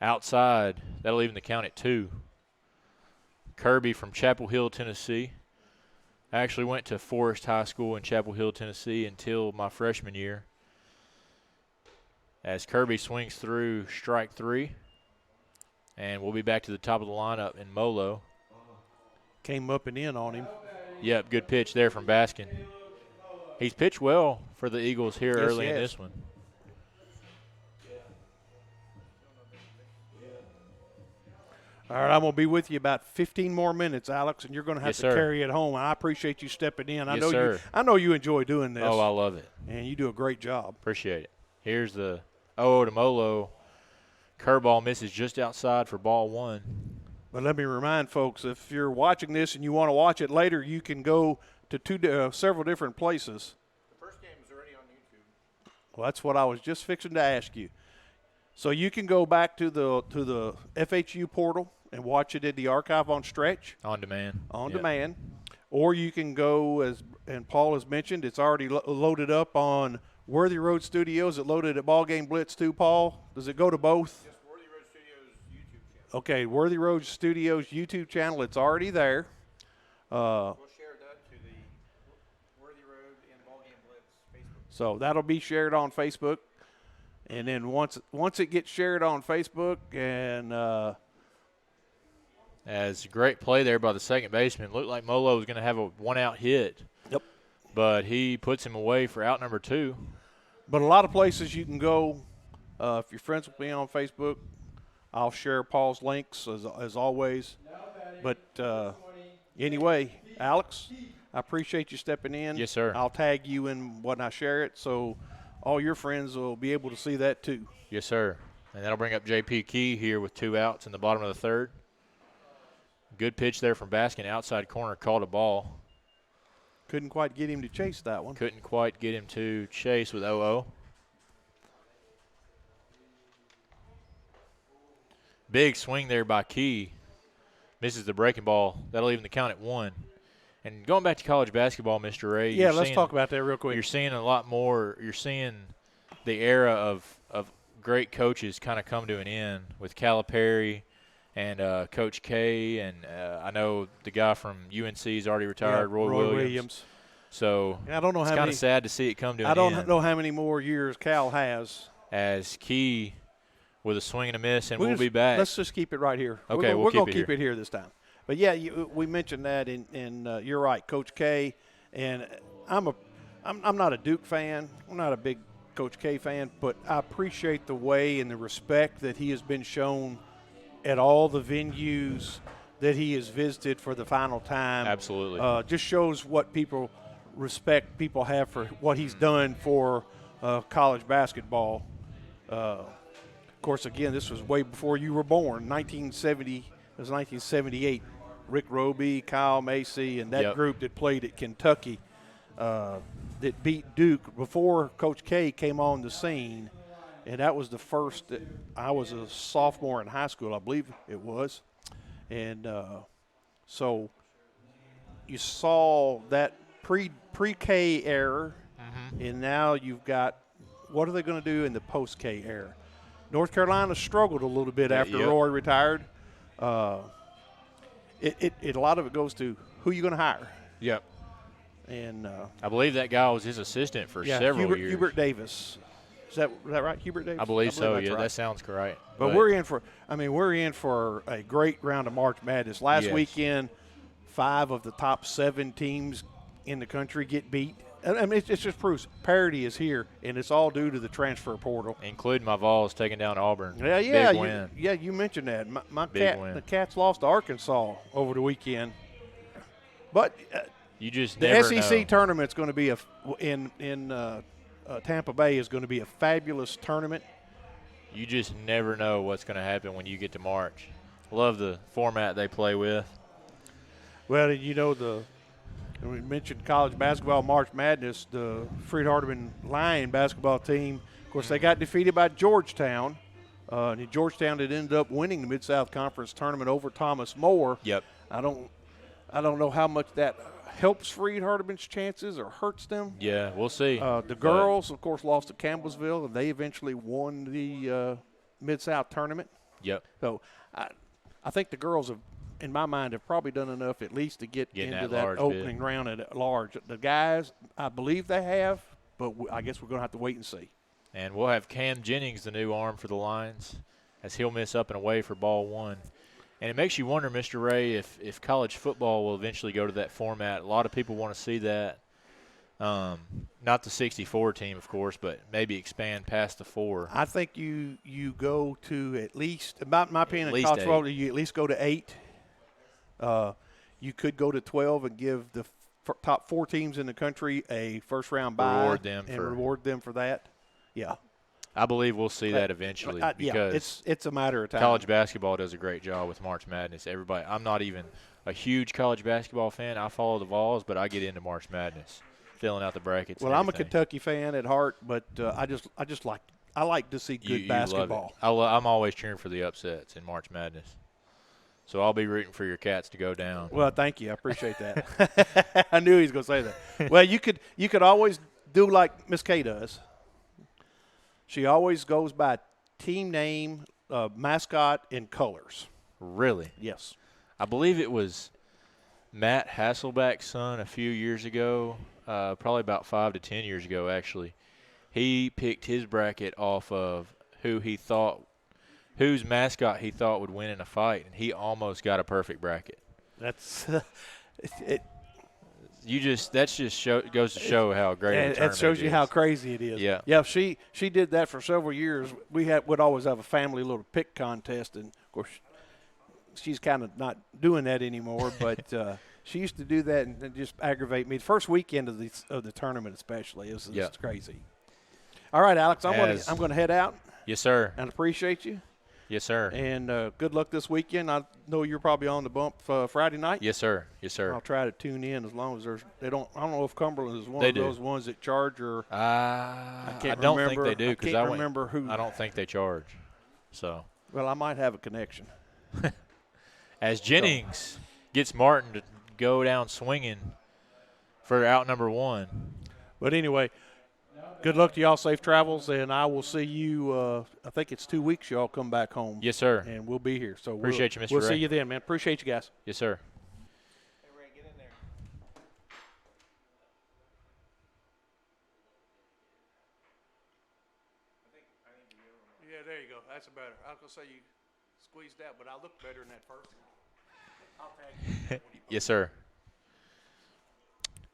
outside, that'll even the count at 2. Kirby from Chapel Hill, Tennessee. I actually went to Forest High School in Chapel Hill, Tennessee until my freshman year. As Kirby swings through strike 3. And we'll be back to the top of the lineup in Molo. Came up and in on him. Yep, good pitch there from Baskin. He's pitched well for the Eagles here early in this one. All right, I'm going to be with you about 15 more minutes, Alex, and you're going to have to sir. carry it home. And I appreciate you stepping in. Yes, sir. I know you enjoy doing this. Oh, I love it. And you do a great job. Appreciate it. Here's the 0 to Molo. Curveball misses just outside for ball 1. But let me remind folks, if you're watching this and you want to watch it later, you can go to several different places. The first game is already on YouTube. Well, that's what I was just fixing to ask you. So you can go back to the FHU portal and watch it in the archive on Stretch. On demand. Demand. Or you can go, and Paul has mentioned, it's already loaded up on Worthy Road Studios. It loaded at BallGame Blitz too, Paul? Does it go to both? Yes, Worthy Road Studios YouTube channel. Okay, Worthy Road Studios YouTube channel. It's already there. We'll share that to the Worthy Road and BallGame Blitz Facebook. So that'll be shared on Facebook. And then once it gets shared on Facebook and as great play there by the second baseman. Looked like Molo was going to have a one-out hit. Yep. But he puts him away for out number 2. But a lot of places you can go if you're friends with me on Facebook. I'll share Paul's links as always. But anyway, Alex, I appreciate you stepping in. Yes, sir. I'll tag you in when I share it, so all your friends will be able to see that too. Yes, sir. And that'll bring up J.P. Key here with 2 outs in the bottom of the third. Good pitch there from Baskin. Outside corner, called a ball. Couldn't quite get him to chase that one. Couldn't quite get him to chase with 0-0. Big swing there by Key. Misses the breaking ball. That'll even the count at 1. And going back to college basketball, Mr. Ray. Yeah, let's talk about that real quick. You're seeing a lot more. You're seeing the era of great coaches kind of come to an end with Calipari and Coach K. And I know the guy from UNC is already retired, Roy Williams. So I don't know it's kind of sad to see it come to an end. I don't know how many more years Cal has. As Key with a swing and a miss, and we'll be back. Let's just keep it right here. Okay, we're going to keep keep it here this time. But, yeah, we mentioned that, and you're right, Coach K. And I'm not a Duke fan. I'm not a big Coach K fan, but I appreciate the way and the respect that he has been shown at all the venues that he has visited for the final time. Absolutely. Just shows what respect people have for what he's done for college basketball. Of course, again, this was way before you were born. 1970. It was 1978. Rick Roby, Kyle Macy, and that group that played at Kentucky that beat Duke before Coach K came on the scene. And that was the first that I was a sophomore in high school, I believe it was. And so you saw that pre-K era, and now you've got what are they going to do in the post-K era? North Carolina struggled a little bit after Roy retired. A lot of it goes to who you going to hire. Yep. And I believe that guy was his assistant for several years. Hubert Davis. Is that right? Hubert Davis? I believe so. Right. That sounds correct. But we're in for a great round of March Madness. Last weekend, 5 of the top 7 teams in the country get beat. I mean, it's just proves parity is here, and it's all due to the transfer portal. Including my Vols taking down Auburn. Yeah, Big win. You mentioned that. The Cats lost to Arkansas over the weekend. But you just the never SEC know. tournament's going to be in Tampa Bay is going to be a fabulous tournament. You just never know what's going to happen when you get to March. Love the format they play with. Well, we mentioned college basketball, March Madness, the Freed-Hardeman Lion basketball team. Of course, they got defeated by Georgetown. Georgetown had ended up winning the Mid-South Conference tournament over Thomas More. Yep. I don't know how much that helps Freed-Hardeman's chances or hurts them. Yeah, we'll see. The girls, of course, lost to Campbellsville, and they eventually won the Mid-South tournament. Yep. So I think the girls have, in my mind, have probably done enough at least to get into that opening round at large. The guys, I believe they have, but I guess we're going to have to wait and see. And we'll have Cam Jennings, the new arm for the Lions, as he'll miss up and away for ball 1. And it makes you wonder, Mr. Ray, if college football will eventually go to that format. A lot of people want to see that. Not the 64 team, of course, but maybe expand past the 4. I think you go to at least, about my opinion, in college 8. football, you at least go to 8. You could go to 12 and give the top 4 teams in the country a first-round bye reward them for that. Yeah. I believe we'll see that eventually because it's a matter of time. College basketball does a great job with March Madness. I'm not even a huge college basketball fan. I follow the Vols, but I get into March Madness, filling out the brackets. Well, I'm a Kentucky fan at heart, but I like to see good basketball. I'm always cheering for the upsets in March Madness. So I'll be rooting for your Cats to go down. Well, thank you. I appreciate that. I knew he was going to say that. Well, you could always do like Miss K does. She always goes by team name, mascot, and colors. Really? Yes. I believe it was Matt Hasselback's son a few years ago, probably about 5 to 10 years ago, actually. He picked his bracket off of whose mascot he thought would win in a fight, and he almost got a perfect bracket. That's goes to show how great of a tournament It shows you is. how crazy it is. Yeah. Yeah, she did that for several years. Would always have a family little pick contest, and of course she's kind of not doing that anymore, but she used to do that and just aggravate me. The first weekend of the tournament especially, it was just crazy. All right, Alex, I'm going to head out. Yes, sir. And appreciate you. Yes, sir. And good luck this weekend. I know you're probably on the bump Friday night. Yes, sir. Yes, sir. I'll try to tune in as long as I don't know if Cumberland is one They of do. those ones that charge or I can't don't remember. think they do I because can't remember who. I don't think they charge. So. Well, I might have a connection. As Jennings gets Martin to go down swinging for out number 1. But anyway, good luck to y'all. Safe travels, and I will see you. I think it's 2 weeks. Y'all come back home. Yes, sir. And we'll be here. So Appreciate you, Mr. We'll Ray. see you then, man. Appreciate you guys. Yes, sir. Hey, Ray, get in there. Yeah, there you go. That's better. I was going to say you squeezed out, but I looked better in that first one. I'll tag you. Yes, sir.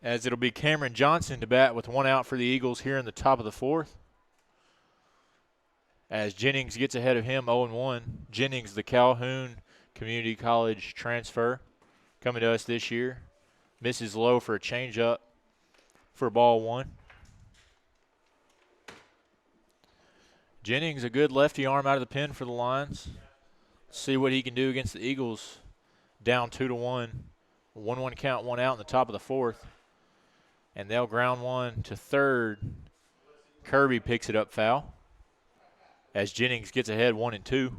As it'll be Cameron Johnson to bat with 1 out for the Eagles here in the top of the 4th. As Jennings gets ahead of him 0-1. Jennings, the Calhoun Community College transfer, coming to us this year. Misses low for a changeup for ball 1. Jennings, a good lefty arm out of the pen for the Lions. See what he can do against the Eagles. Down 2-1. 1-1 count, 1 out in the top of the 4th. And they'll ground one to third. Kirby picks it up foul as Jennings gets ahead 1-2.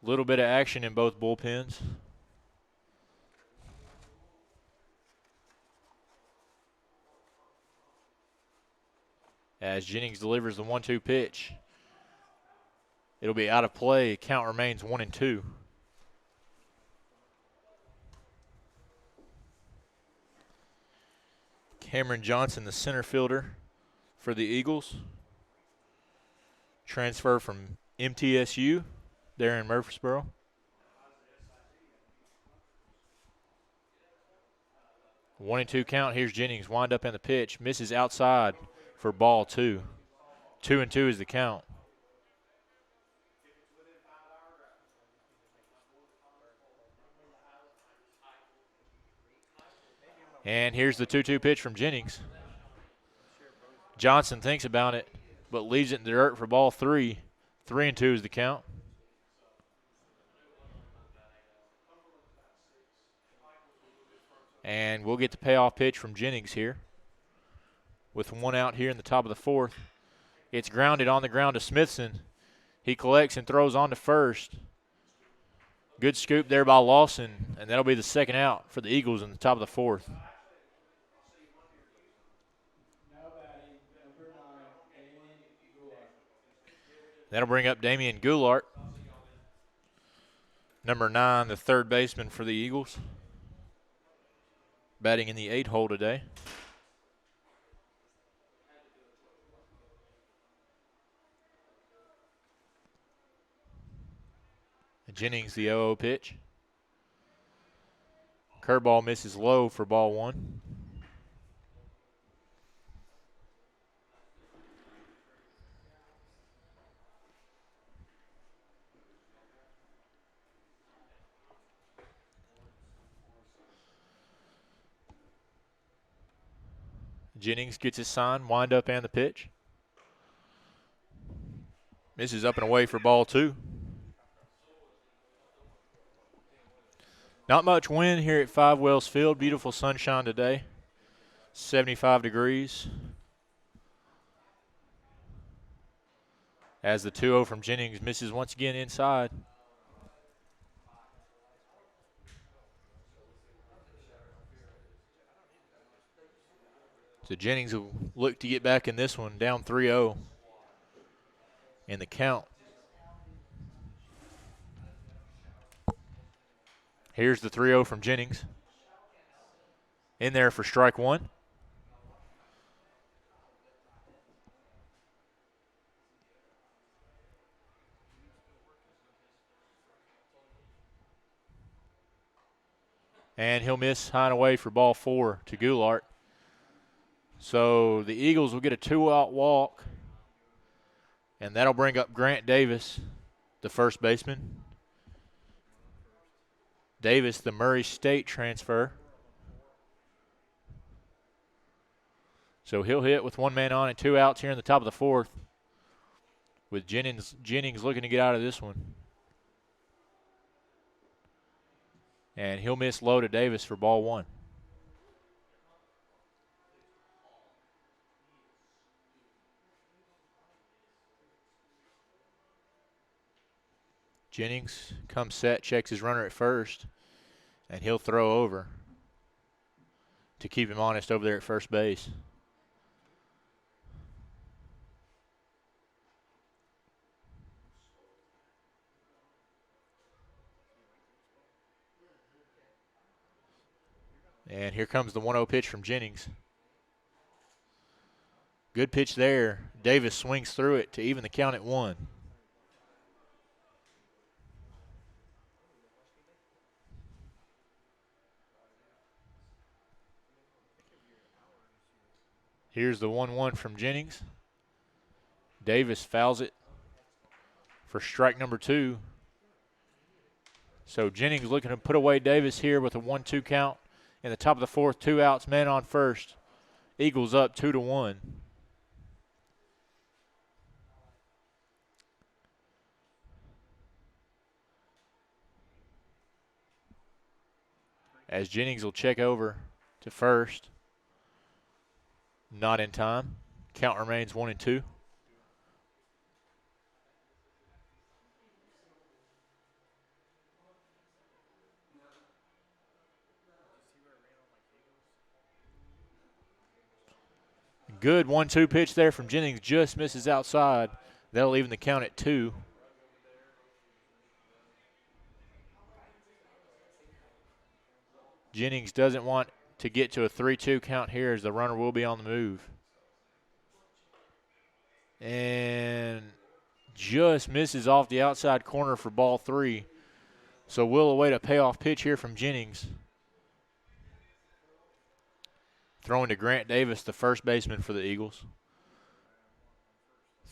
Little bit of action in both bullpens. As Jennings delivers the 1-2 pitch. It'll be out of play. Count remains 1-2. Cameron Johnson, the center fielder for the Eagles. Transfer from MTSU there in Murfreesboro. One and 2 count. Here's Jennings. Wind up in the pitch. Misses outside for ball 2. 2-2 is the count. And here's the 2-2 pitch from Jennings. Johnson thinks about it, but leaves it in the dirt for ball 3. 3-2 is the count. And we'll get the payoff pitch from Jennings here. With 1 out here in the top of the 4th. It's grounded on the ground to Smithson. He collects and throws on to first. Good scoop there by Lawson, and that'll be the 2nd out for the Eagles in the top of the 4th. That'll bring up Damian Goulart, number 9, the third baseman for the Eagles. Batting in the 8 hole today. Jennings, the 0-0 pitch. Curveball misses low for ball 1. Jennings gets his sign, wind up and the pitch. Misses up and away for ball 2. Not much wind here at 5 Wells Field. Beautiful sunshine today. 75 degrees. As the 2-0 from Jennings misses once again inside. So Jennings will look to get back in this one, down 3-0 in the count. Here's the 3-0 from Jennings. In there for strike 1. And he'll miss high and away for ball 4 to Goulart. So the Eagles will get a 2-out walk, and that'll bring up Grant Davis, the first baseman. Davis, the Murray State transfer. So he'll hit with 1 man on and 2 outs here in the top of the 4th, with Jennings looking to get out of this one. And he'll miss low to Davis for ball 1. Jennings comes set, checks his runner at first, and he'll throw over to keep him honest over there at first base. And here comes the 1-0 pitch from Jennings. Good pitch there. Davis swings through it to even the count at 1. Here's the 1-1 from Jennings. Davis fouls it for strike number 2. So Jennings looking to put away Davis here with a 1-2 count. In the top of the 4th, 2 outs, man on first. Eagles up 2-1. As Jennings will check over to first. Not in time. Count remains 1-2. Good 1-2 pitch there from Jennings. Just misses outside. That'll even the count at 2. Jennings doesn't want to get to a 3-2 count here, as the runner will be on the move. And just misses off the outside corner for ball 3. So we'll await a payoff pitch here from Jennings. Throwing to Grant Davis, the first baseman for the Eagles.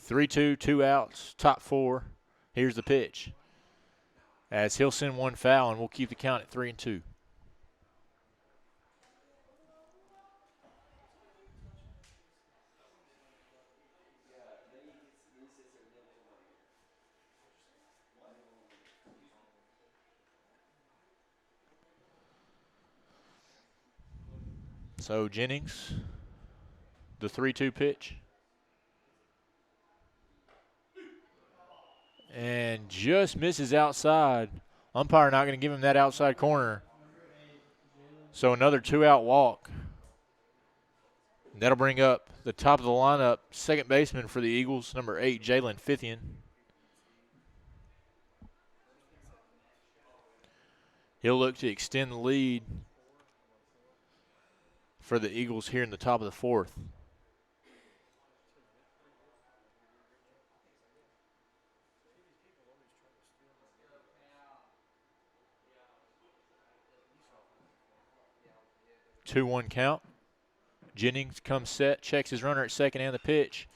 3-2, 2 outs, top 4. Here's the pitch. As he'll send one foul, and we'll keep the count at 3-2. So Jennings, the 3-2 pitch. And just misses outside. Umpire not going to give him that outside corner. So another 2-out walk. And that'll bring up the top of the lineup, second baseman for the Eagles, number 8, Jalen Fithian. He'll look to extend the lead for the Eagles here in the top of the 4th. Two-one count. Jennings comes set, checks his runner at second and the pitch.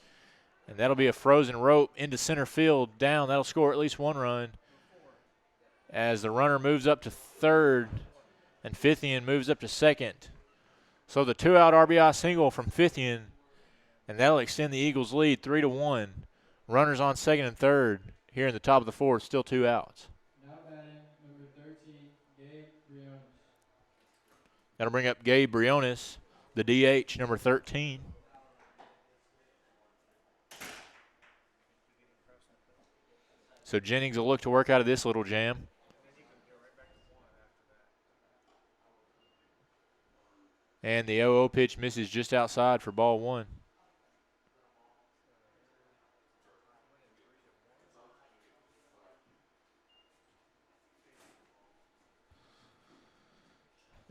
And that'll be a frozen rope into center field, down. That'll score at least 1 run. As the runner moves up to third and Fithian moves up to second. So the 2-out RBI single from Fithian, and that'll extend the Eagles' lead 3-1. Runners on second and third here in the top of the 4th, still 2 outs. Now batting, number 13, Gabe Briones. That'll bring up Gabe Briones, the DH, number 13. So Jennings will look to work out of this little jam. And the 0-0 pitch misses just outside for ball 1.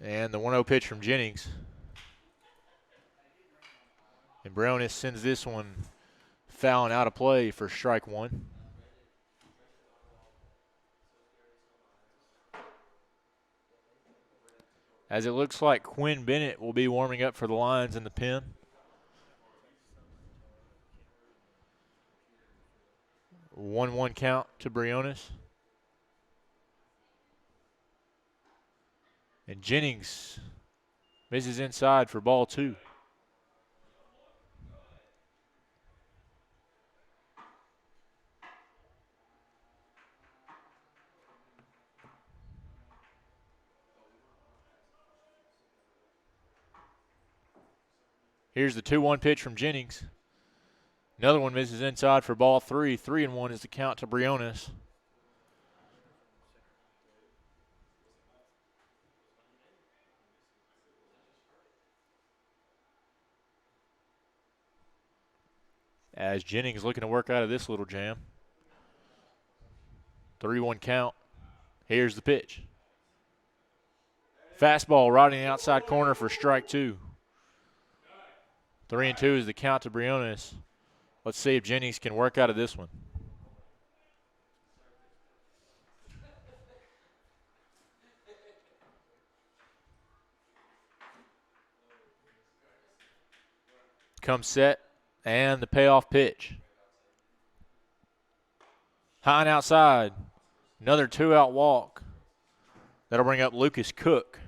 And the 1-0 pitch from Jennings. And Briones sends this one fouling out of play for strike 1. as it looks like Quinn Bennett will be warming up for the Lions in the pen. One count to Briones. And Jennings misses inside for ball 2. Here's the 2-1 pitch from Jennings. Another one misses inside for ball 3. 3-1 is the count to Briones. As Jennings looking to work out of this little jam. 3-1 count. Here's the pitch. Fastball right in the outside corner for strike 2. 3-2 is the count to Briones. Let's see if Jennings can work out of this one. Comes set, and the payoff pitch. High and outside. Another 2-out walk. That'll bring up Lucas Cook.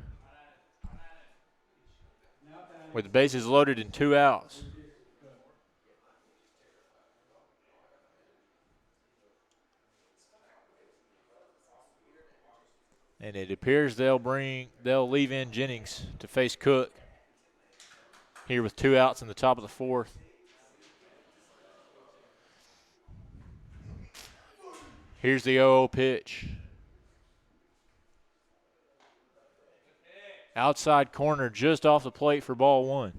With the bases loaded and 2 outs. And it appears they'll leave in Jennings to face Cook here with 2 outs in the top of the 4th. Here's the 0-0 pitch. Outside corner just off the plate for ball 1.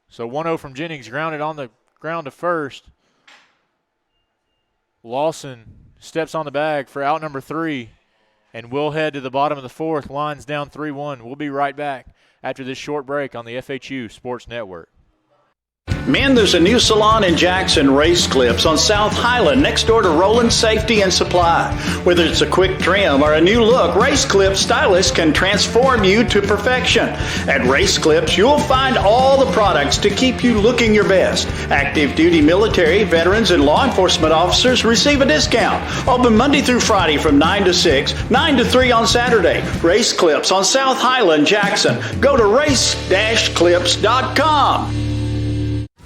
So 1-0 from Jennings, grounded on the ground to first. Lawson steps on the bag for out number 3, and we'll head to the bottom of the 4th. Lions down 3-1. We'll be right back after this short break on the FHU Sports Network. Men, there's a new salon in Jackson, Race Clips, on South Highland, next door to Roland Safety and Supply. Whether it's a quick trim or a new look, Race Clips stylists can transform you to perfection. At Race Clips, you'll find all the products to keep you looking your best. Active duty military, veterans, and law enforcement officers receive a discount. Open Monday through Friday from 9 to 6, 9 to 3 on Saturday. Race Clips on South Highland, Jackson. Go to race-clips.com.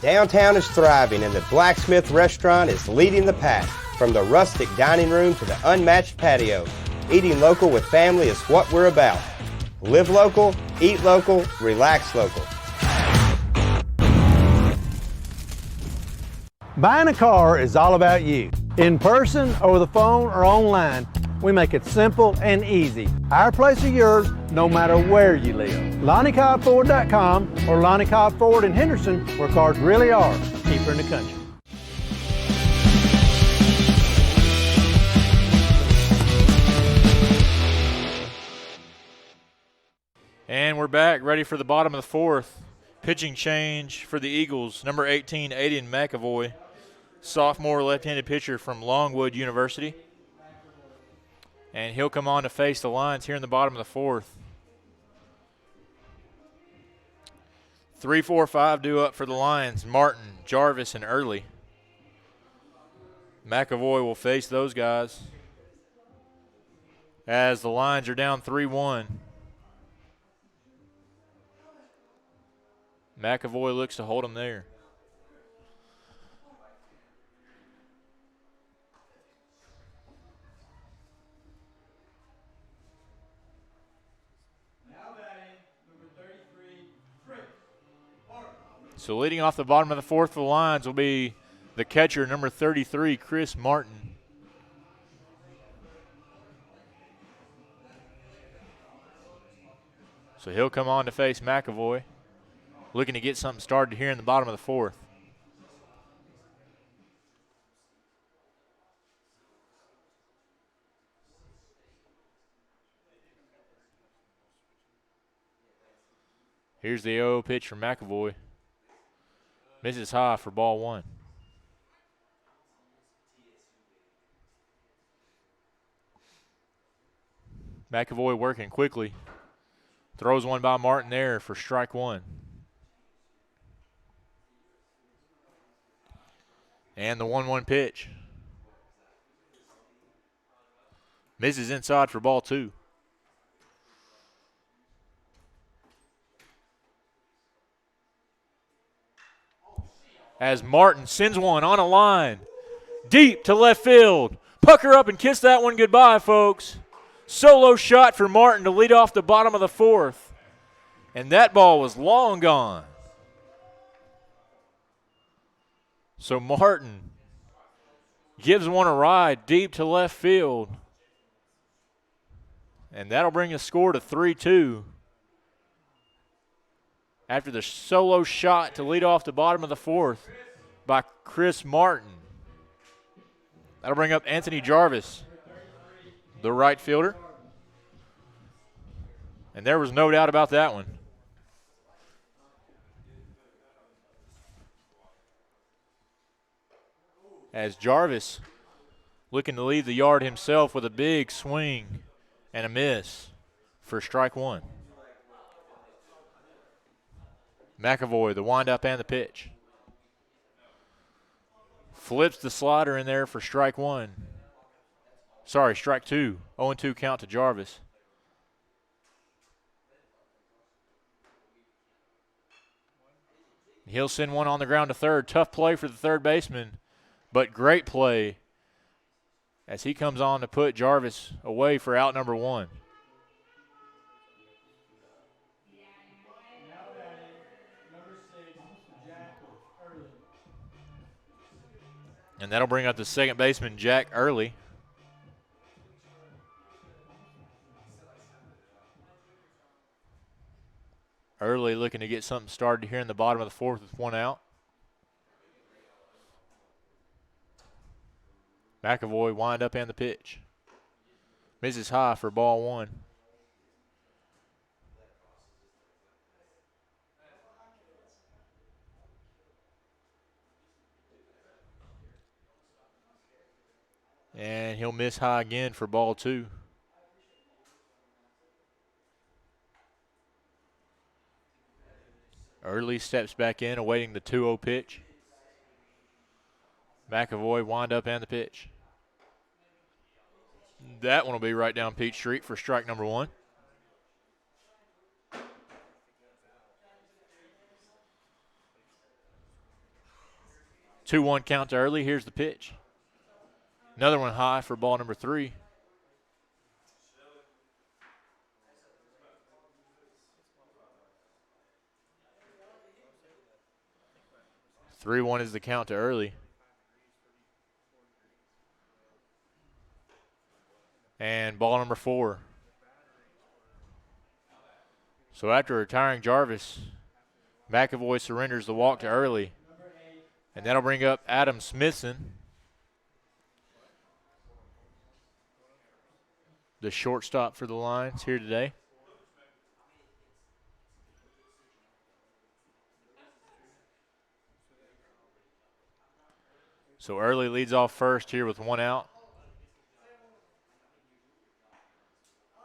Downtown is thriving and the Blacksmith Restaurant is leading the pack. From the rustic dining room to the unmatched patio, eating local with family is what we're about. Live local, eat local, relax local. Buying a car is all about you. In person, over the phone, or online, we make it simple and easy. Our place or yours, no matter where you live. LonnieCobbFord.com or Lonnie Cobb Ford in Henderson, where cars really are cheaper in the country. And we're back, ready for the bottom of the 4th. Pitching change for the Eagles, number 18, Aiden McAvoy, sophomore left-handed pitcher from Longwood University. And he'll come on to face the Lions here in the bottom of the 4th. 3, 4, 5 due up for the Lions. Martin, Jarvis, and Early. McAvoy will face those guys as the Lions are down 3-1. McAvoy looks to hold him there. So leading off the bottom of the 4th for the Lions will be the catcher, number 33, Chris Martin. So he'll come on to face McAvoy, looking to get something started here in the bottom of the 4th. Here's the 0-0 pitch from McAvoy. Misses high for ball 1. McAvoy working quickly. Throws one by Martin there for strike 1. And the 1-1 pitch. Misses inside for ball 2. As Martin sends one on a line. Deep to left field. Pucker up and kiss that one goodbye, folks. Solo shot for Martin to lead off the bottom of the 4th. And that ball was long gone. So Martin gives one a ride deep to left field. And that'll bring the score to 3-2. After the solo shot to lead off the bottom of the 4th by Chris Martin. That'll bring up Anthony Jarvis, the right fielder. And there was no doubt about that one. As Jarvis looking to leave the yard himself with a big swing and a miss for strike 1. McAvoy, the windup and the pitch. Flips the slider in there for strike 1. Sorry, strike 2. 0-2 count to Jarvis. He'll send one on the ground to third. Tough play for the third baseman, but great play as he comes on to put Jarvis away for out number 1. And that'll bring up the second baseman, Jack Early. Early looking to get something started here in the bottom of the 4th with 1 out. McAvoy wind up and the pitch. Misses high for ball 1. And he'll miss high again for ball 2. Early steps back in, awaiting the 2-0 pitch. McAvoy wind up and the pitch. That one will be right down Peach Street for strike number 1. Two-one count to Early. Here's the pitch. Another one high for ball number 3. Three-one is the count to Early. And ball number 4. So after retiring Jarvis, McAvoy surrenders the walk to Early. And that'll bring up Adam Smithson, the shortstop for the Lions here today. So Early leads off first here with 1 out.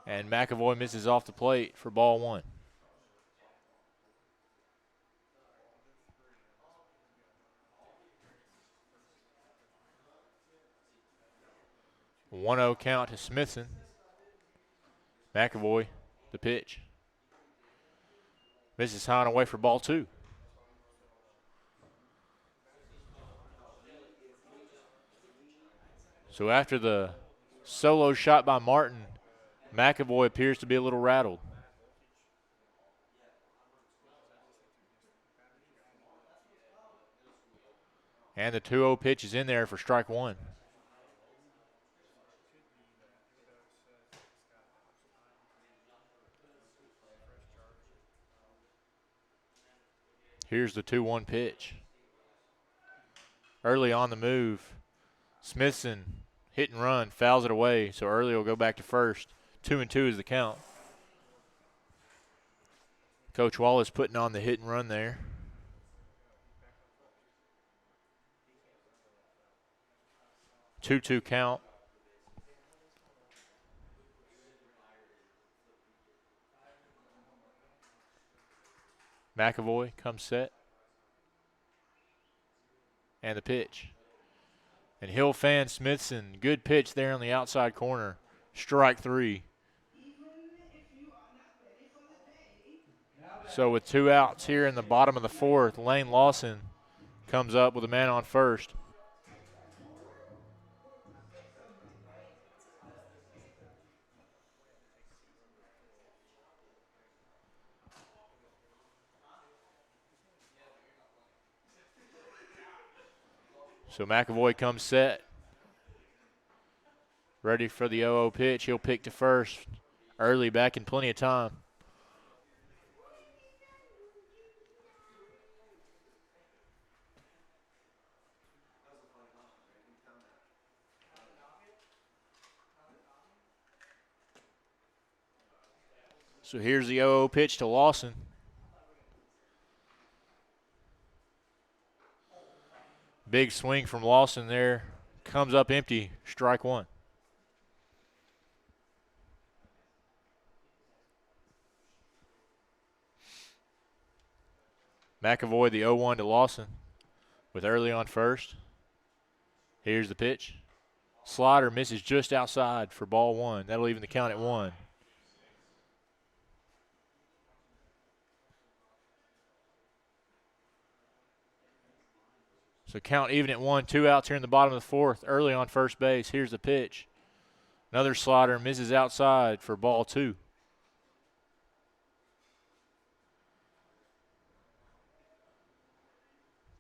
And McAvoy misses off the plate for ball 1. A 1-0 count to Smithson. McAvoy, the pitch. Misses high and away for ball 2. So after the solo shot by Martin, McAvoy appears to be a little rattled. And the 2-0 pitch is in there for strike 1. Here's the 2-1 pitch. Early on the move. Smithson hit and run, fouls it away, so Early will go back to first. 2-2 is the count. Coach Wallace putting on the hit and run there. 2-2 count. McAvoy comes set. And the pitch. And Hill fan Smithson, good pitch there on the outside corner. Strike 3. So with 2 outs here in the bottom of the 4th, Lane Lawson comes up with a man on first. So McAvoy comes set. Ready for the 0-0 pitch. He'll pick to first. Early, back in plenty of time. So here's the 0-0 pitch to Lawson. Big swing from Lawson there. Comes up empty. Strike 1. McAvoy the 0-1 to Lawson with early on first. Here's the pitch. Slider misses just outside for ball 1. That'll even the count at 1. So count even at 1. 2 outs here in the bottom of the 4th. Early on first base. Here's the pitch. Another slider misses outside for ball 2.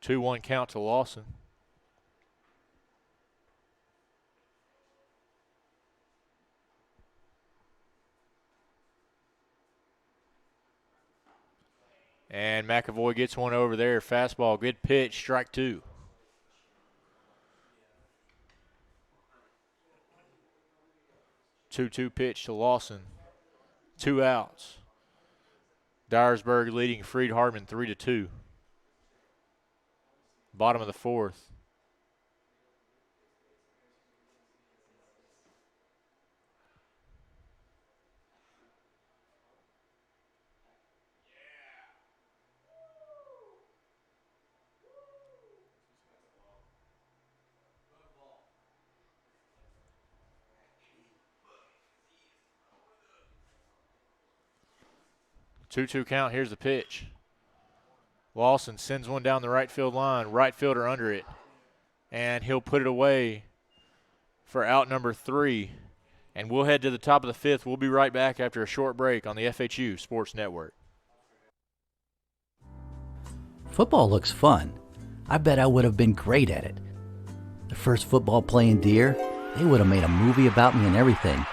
Two-one count to Lawson. And McAvoy gets one over there. Fastball, good pitch, strike 2. Two-two pitch to Lawson. 2 outs. Dyersburg leading Freed-Hardeman 3-2. Bottom of the 4th. Two-two count. Here's the pitch. Lawson sends one down the right field line. Right fielder under it. And he'll put it away for out number 3. And we'll head to the top of the 5th. We'll be right back after a short break on the FHU Sports Network. Football looks fun. I bet I would have been great at it. The first football playing Deer, they would have made a movie about me and everything.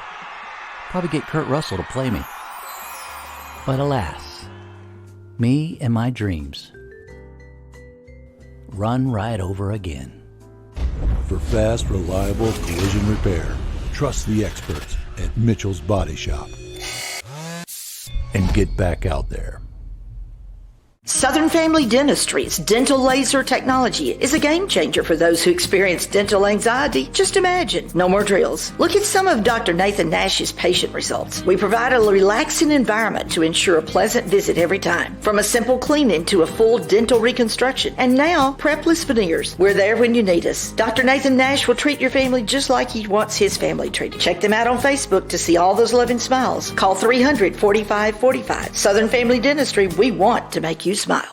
Probably get Kurt Russell to play me. But alas, me and my dreams run right over again. For fast, reliable collision repair, trust the experts at Mitchell's Body Shop. And get back out there. Southern Family Dentistry's dental laser technology is a game changer for those who experience dental anxiety. Just imagine. No more drills. Look at some of Dr. Nathan Nash's patient results. We provide a relaxing environment to ensure a pleasant visit every time. From a simple cleaning to a full dental reconstruction. And now, prepless veneers. We're there when you need us. Dr. Nathan Nash will treat your family just like he wants his family treated. Check them out on Facebook to see all those loving smiles. Call 300-4545. Southern Family Dentistry, we want to make you smile.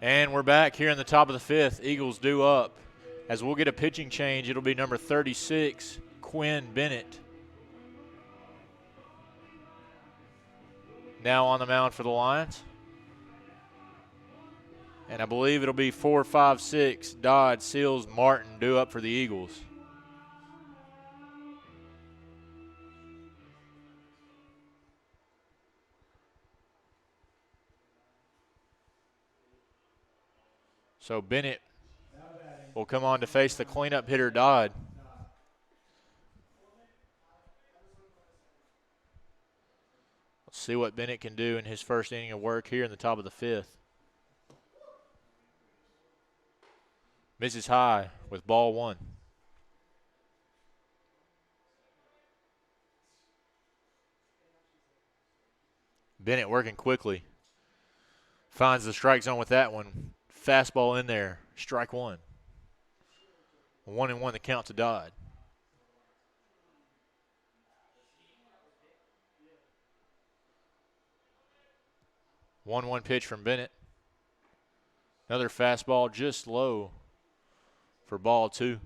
And we're back here in the top of the 5th. Eagles due up. As we'll get a pitching change, it'll be number 36, Quinn Bennett. Now on the mound for the Lions. And I believe it'll be 4, 5, 6, Dodd, Seals, Martin due up for the Eagles. So Bennett will come on to face the cleanup hitter, Dodd. Let's see what Bennett can do in his first inning of work here in the top of the 5th. Misses high with ball 1. Bennett working quickly. Finds the strike zone with that one. Fastball in there. Strike 1. 1-1 the count to Dodd. One pitch from Bennett. Another fastball just low for ball 2.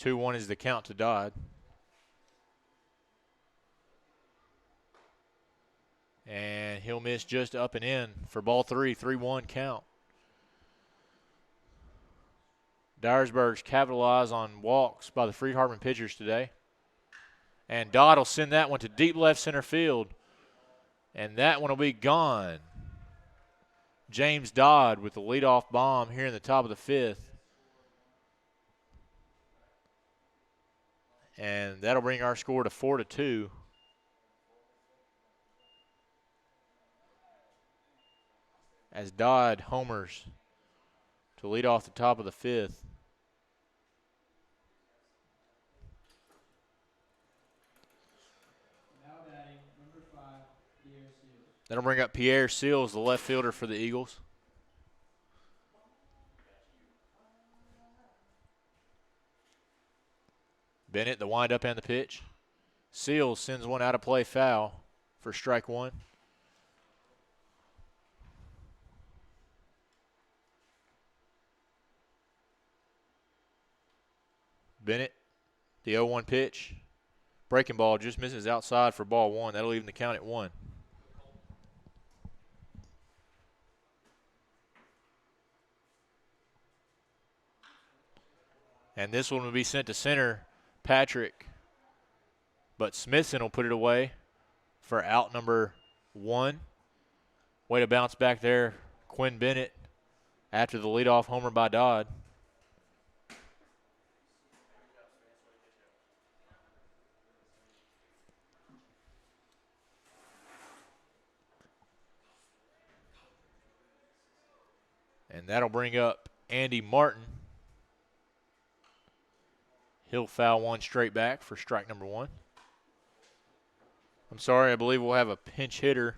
2-1 is the count to Dodd. And he'll miss just up and in for ball 3, 3-1 count. Dyersburg's capitalize on walks by the Freed-Hardeman pitchers today. And Dodd will send that one to deep left center field. And that one will be gone. James Dodd with the leadoff bomb here in the top of the 5th. And that'll bring our score to 4-2. As Dodd homers to lead off the top of the 5th. That'll bring up Pierre Seals, the left fielder for the Eagles. Bennett, the windup and the pitch. Seals sends one out of play foul for strike 1. Bennett, the 0-1 pitch. Breaking ball just misses outside for ball 1. That'll even the count at 1. And this one will be sent to center, Patrick. But Smithson will put it away for out number 1. Way to bounce back there, Quinn Bennett, after the leadoff homer by Dodd. And that'll bring up Andy Martin. He'll foul one straight back for strike number 1. I'm sorry, I believe we'll have a pinch hitter,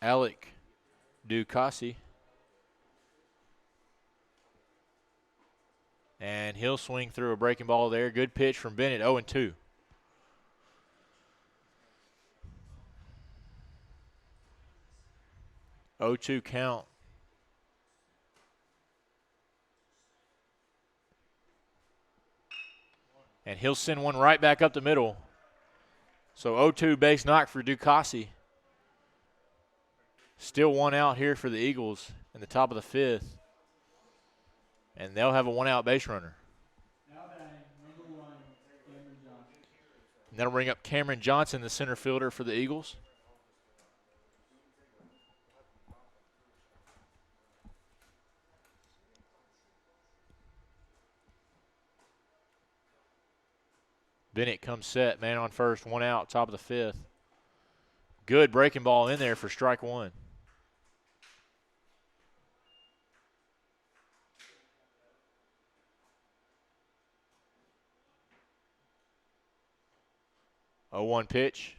Alec Ducassi. And he'll swing through a breaking ball there. Good pitch from Bennett, 0-2. (0-2) count. And he'll send one right back up the middle. So 0-2 base knock for Ducassi. Still one out here for the Eagles in the top of the 5th. And they'll have a one-out base runner. Now batting, number 1, Cameron Johnson. And that'll bring up Cameron Johnson, the center fielder for the Eagles. Bennett comes set, man on first, one out, top of the 5th. Good breaking ball in there for strike 1. Oh, 1 pitch.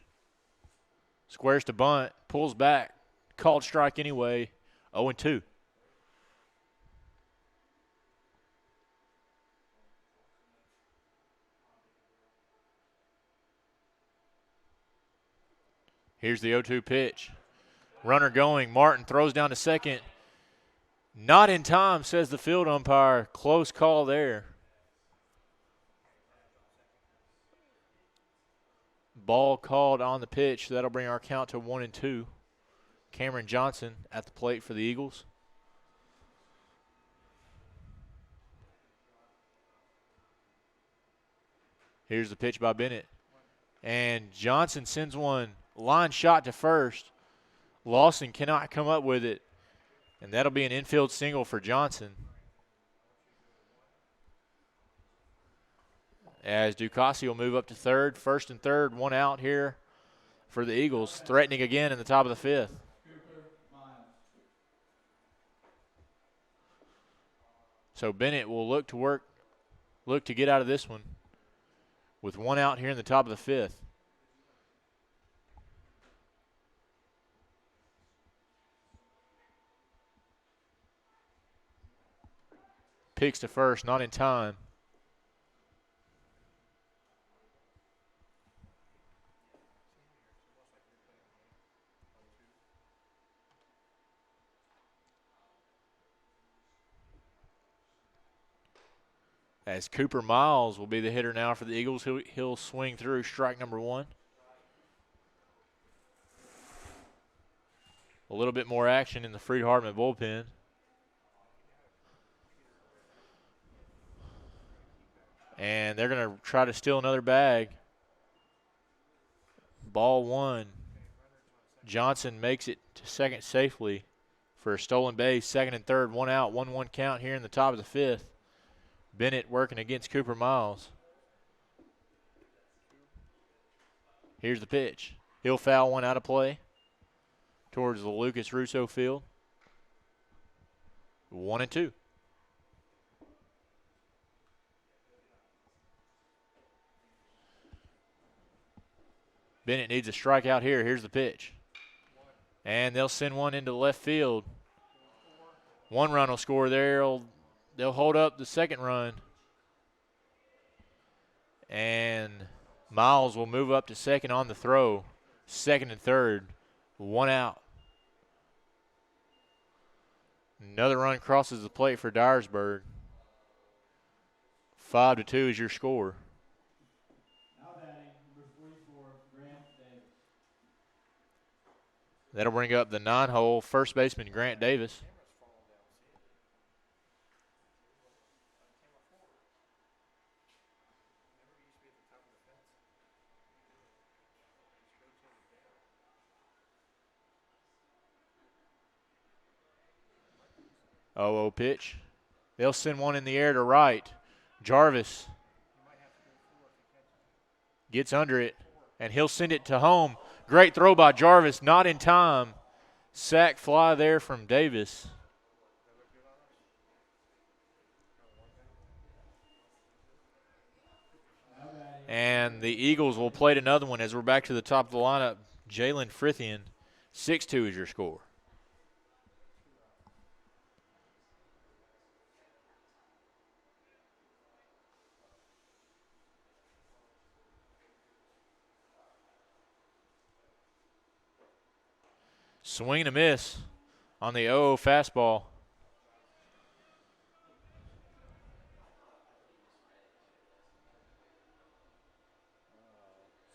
Squares to bunt, pulls back, called strike anyway, 0-2. Here's the 0-2 pitch. Runner going. Martin throws down to second. Not in time, says the field umpire. Close call there. Ball called on the pitch. That'll bring our count to 1-2. Cameron Johnson at the plate for the Eagles. Here's the pitch by Bennett. And Johnson sends one line shot to first. Lawson cannot come up with it. And that'll be an infield single for Johnson. as Ducassi will move up to third. First and third, one out here for the Eagles, threatening again in the top of the fifth. So Bennett will look to get out of this one with one out here in the top of the fifth. Picks to first, not in time. As Cooper Miles will be the hitter now for the Eagles. He'll swing through strike number one. A little bit more action in the Freed-Hardeman bullpen. And they're going to try to steal another bag. Ball one. Johnson makes it to second safely for a stolen base. Second and third, one out, 1-1 count here in the top of the fifth. Bennett working against Cooper Miles. Here's the pitch. He'll foul one out of play towards the Lucas Russo field. 1-2. Bennett needs a strikeout here. Here's the pitch. And they'll send one into left field. One run will score there. They'll hold up the second run. And Miles will move up to second on the throw. Second and third. One out. Another run crosses the plate for Dyersburg. 5-2 is your score. That'll bring up the 9-hole first baseman Grant Davis. Oh, pitch. They'll send one in the air to right. Jarvis gets under it, and he'll send it to home. Great throw by Jarvis, not in time. Sack fly there from Davis. And the Eagles will plate another one as we're back to the top of the lineup. Jalen Frithian, 6-2 is your score. Swing and a miss on the 0-0 fastball.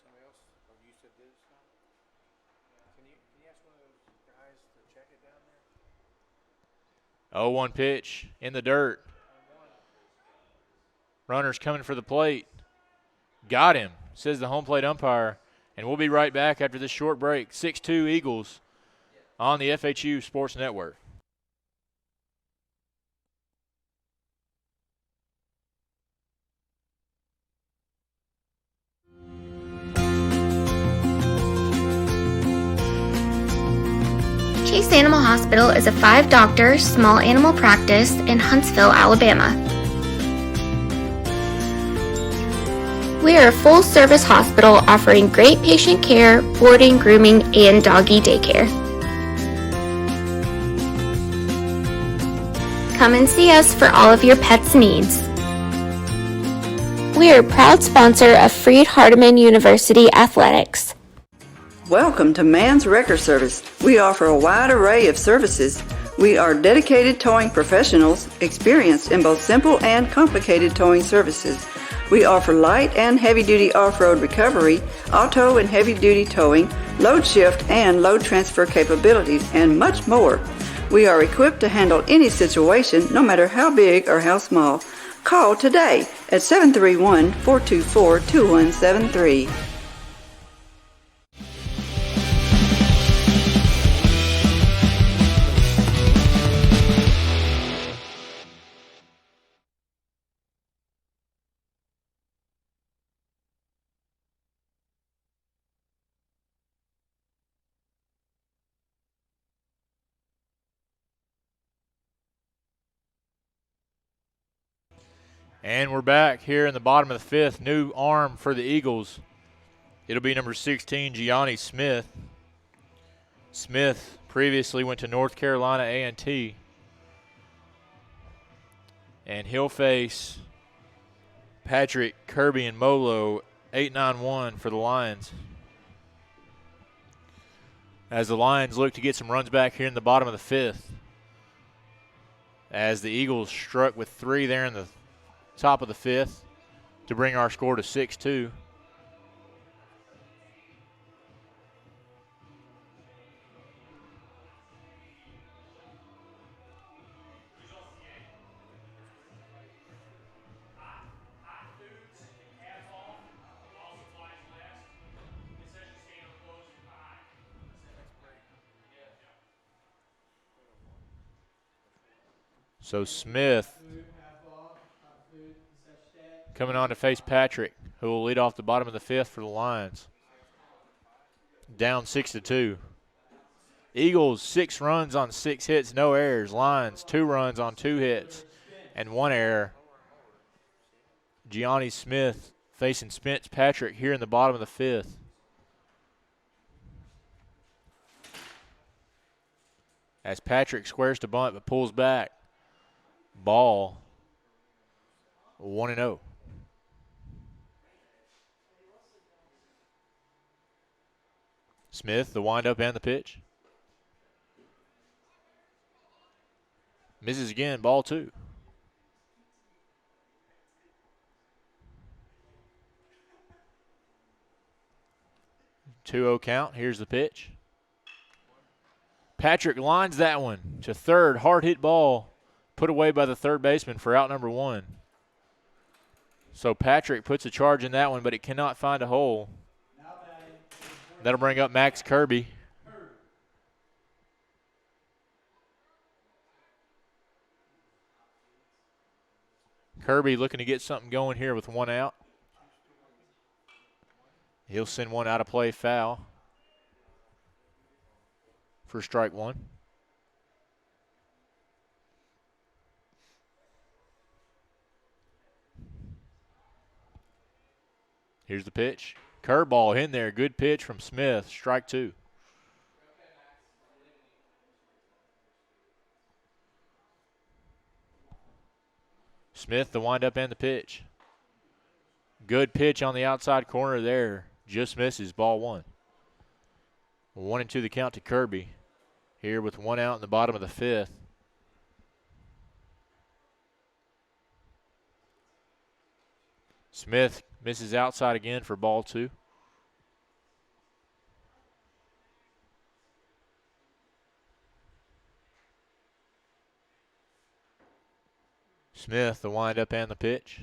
Somebody else, you said did it, Scott? Can you ask one of those guys to check it down there? 0-1 pitch in the dirt. Runners coming for the plate. Got him, says the home plate umpire. And we'll be right back after this short break. 6-2 Eagles on the FHU Sports Network. Chase Animal Hospital is a 5-doctor small animal practice in Huntsville, Alabama. We are a full-service hospital offering great patient care, boarding, grooming, and doggy daycare. Come and see us for all of your pet's needs. We are a proud sponsor of Freed-Hardeman University Athletics. Welcome to Man's Wrecker Service. We offer a wide array of services. We are dedicated towing professionals, experienced in both simple and complicated towing services. We offer light and heavy-duty off-road recovery, auto and heavy-duty towing, load shift and load transfer capabilities, and much more. We are equipped to handle any situation, no matter how big or how small. Call today at 731-424-2173. And we're back here in the bottom of the fifth. New arm for the Eagles. It'll be number 16, Gianni Smith. Smith previously went to North Carolina A&T. And he'll face Patrick, Kirby, and Molo, 8-9-1 for the Lions. As the Lions look to get some runs back here in the bottom of the fifth. As the Eagles struck with 3 there in the top of the fifth to bring our score to 6-2. So Smith coming on to face Patrick, who will lead off the bottom of the fifth for the Lions. Down 6-2. Eagles 6 runs on 6 hits, no errors. Lions 2 runs on 2 hits and 1 error. Gianni Smith facing Spence Patrick here in the bottom of the fifth. As Patrick squares to bunt but pulls back. Ball 1-0. Smith, the windup and the pitch. Misses again, ball 2. 2-0 count. Here's the pitch. Patrick lines that one to third. Hard hit ball put away by the third baseman for out number 1. So Patrick puts a charge in that one, but it cannot find a hole. That'll bring up Max Kirby. Kirby looking to get something going here with 1 out. He'll send one out of play foul for strike 1. Here's the pitch. Curveball in there. Good pitch from Smith. Strike 2. Smith, the windup and the pitch. Good pitch on the outside corner there. Just misses. Ball 1. 1-2 the count to Kirby. Here with 1 out in the bottom of the fifth. Smith misses outside again for ball 2. Smith, the windup and the pitch.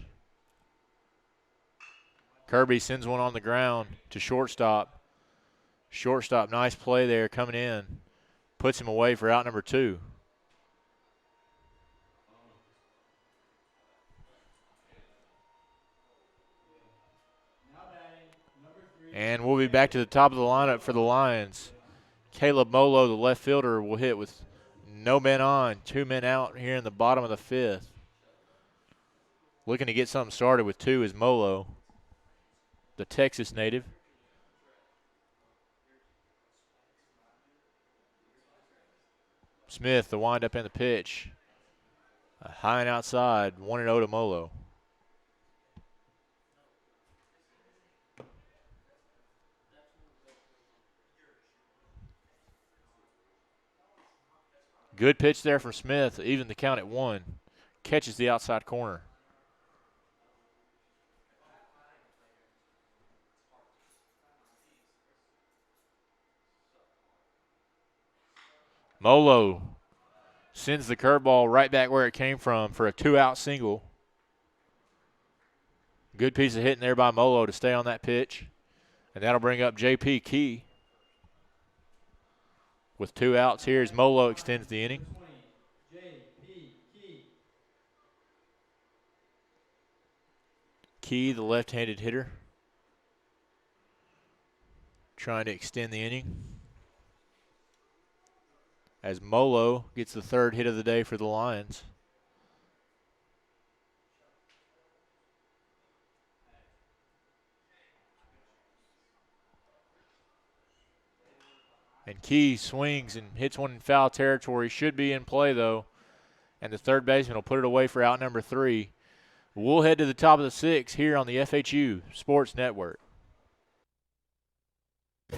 Kirby sends one on the ground to shortstop. Shortstop, nice play there coming in. Puts him away for out number 2. And we'll be back to the top of the lineup for the Lions. Caleb Molo, the left fielder, will hit with no men on, 2 men out here in the bottom of the fifth. Looking to get something started with 2 is Molo, the Texas native. Smith, the windup and the pitch. High and outside, 1-0 to Molo. Good pitch there from Smith, even the count at 1. Catches the outside corner. Molo sends the curveball right back where it came from for a 2-out single. Good piece of hitting there by Molo to stay on that pitch. And that'll bring up J.P. Key. With 2 outs here as Molo extends the inning. Key, the left-handed hitter, trying to extend the inning. As Molo gets the 3rd hit of the day for the Lions. And Key swings and hits one in foul territory. Should be in play, though. And the third baseman will put it away for out number 3. We'll head to the top of the 6th here on the FHU Sports Network.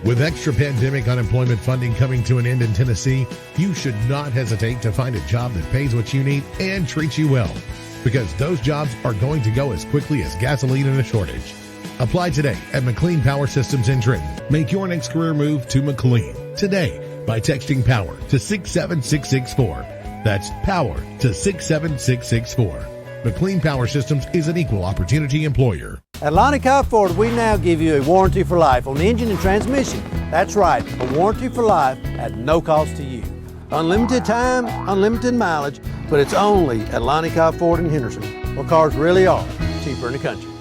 With extra pandemic unemployment funding coming to an end in Tennessee, you should not hesitate to find a job that pays what you need and treats you well, because those jobs are going to go as quickly as gasoline in a shortage. Apply today at McLean Power Systems in Trenton. Make your next career move to McLean today by texting POWER to 67664. That's POWER to 67664. McLean Power Systems is an equal opportunity employer. At Lonnie Cobb Ford, we now give you a warranty for life on the engine and transmission. That's right, a warranty for life at no cost to you. Unlimited time, unlimited mileage, but it's only at Lonnie Cobb Ford in Henderson, where cars really are cheaper in the country.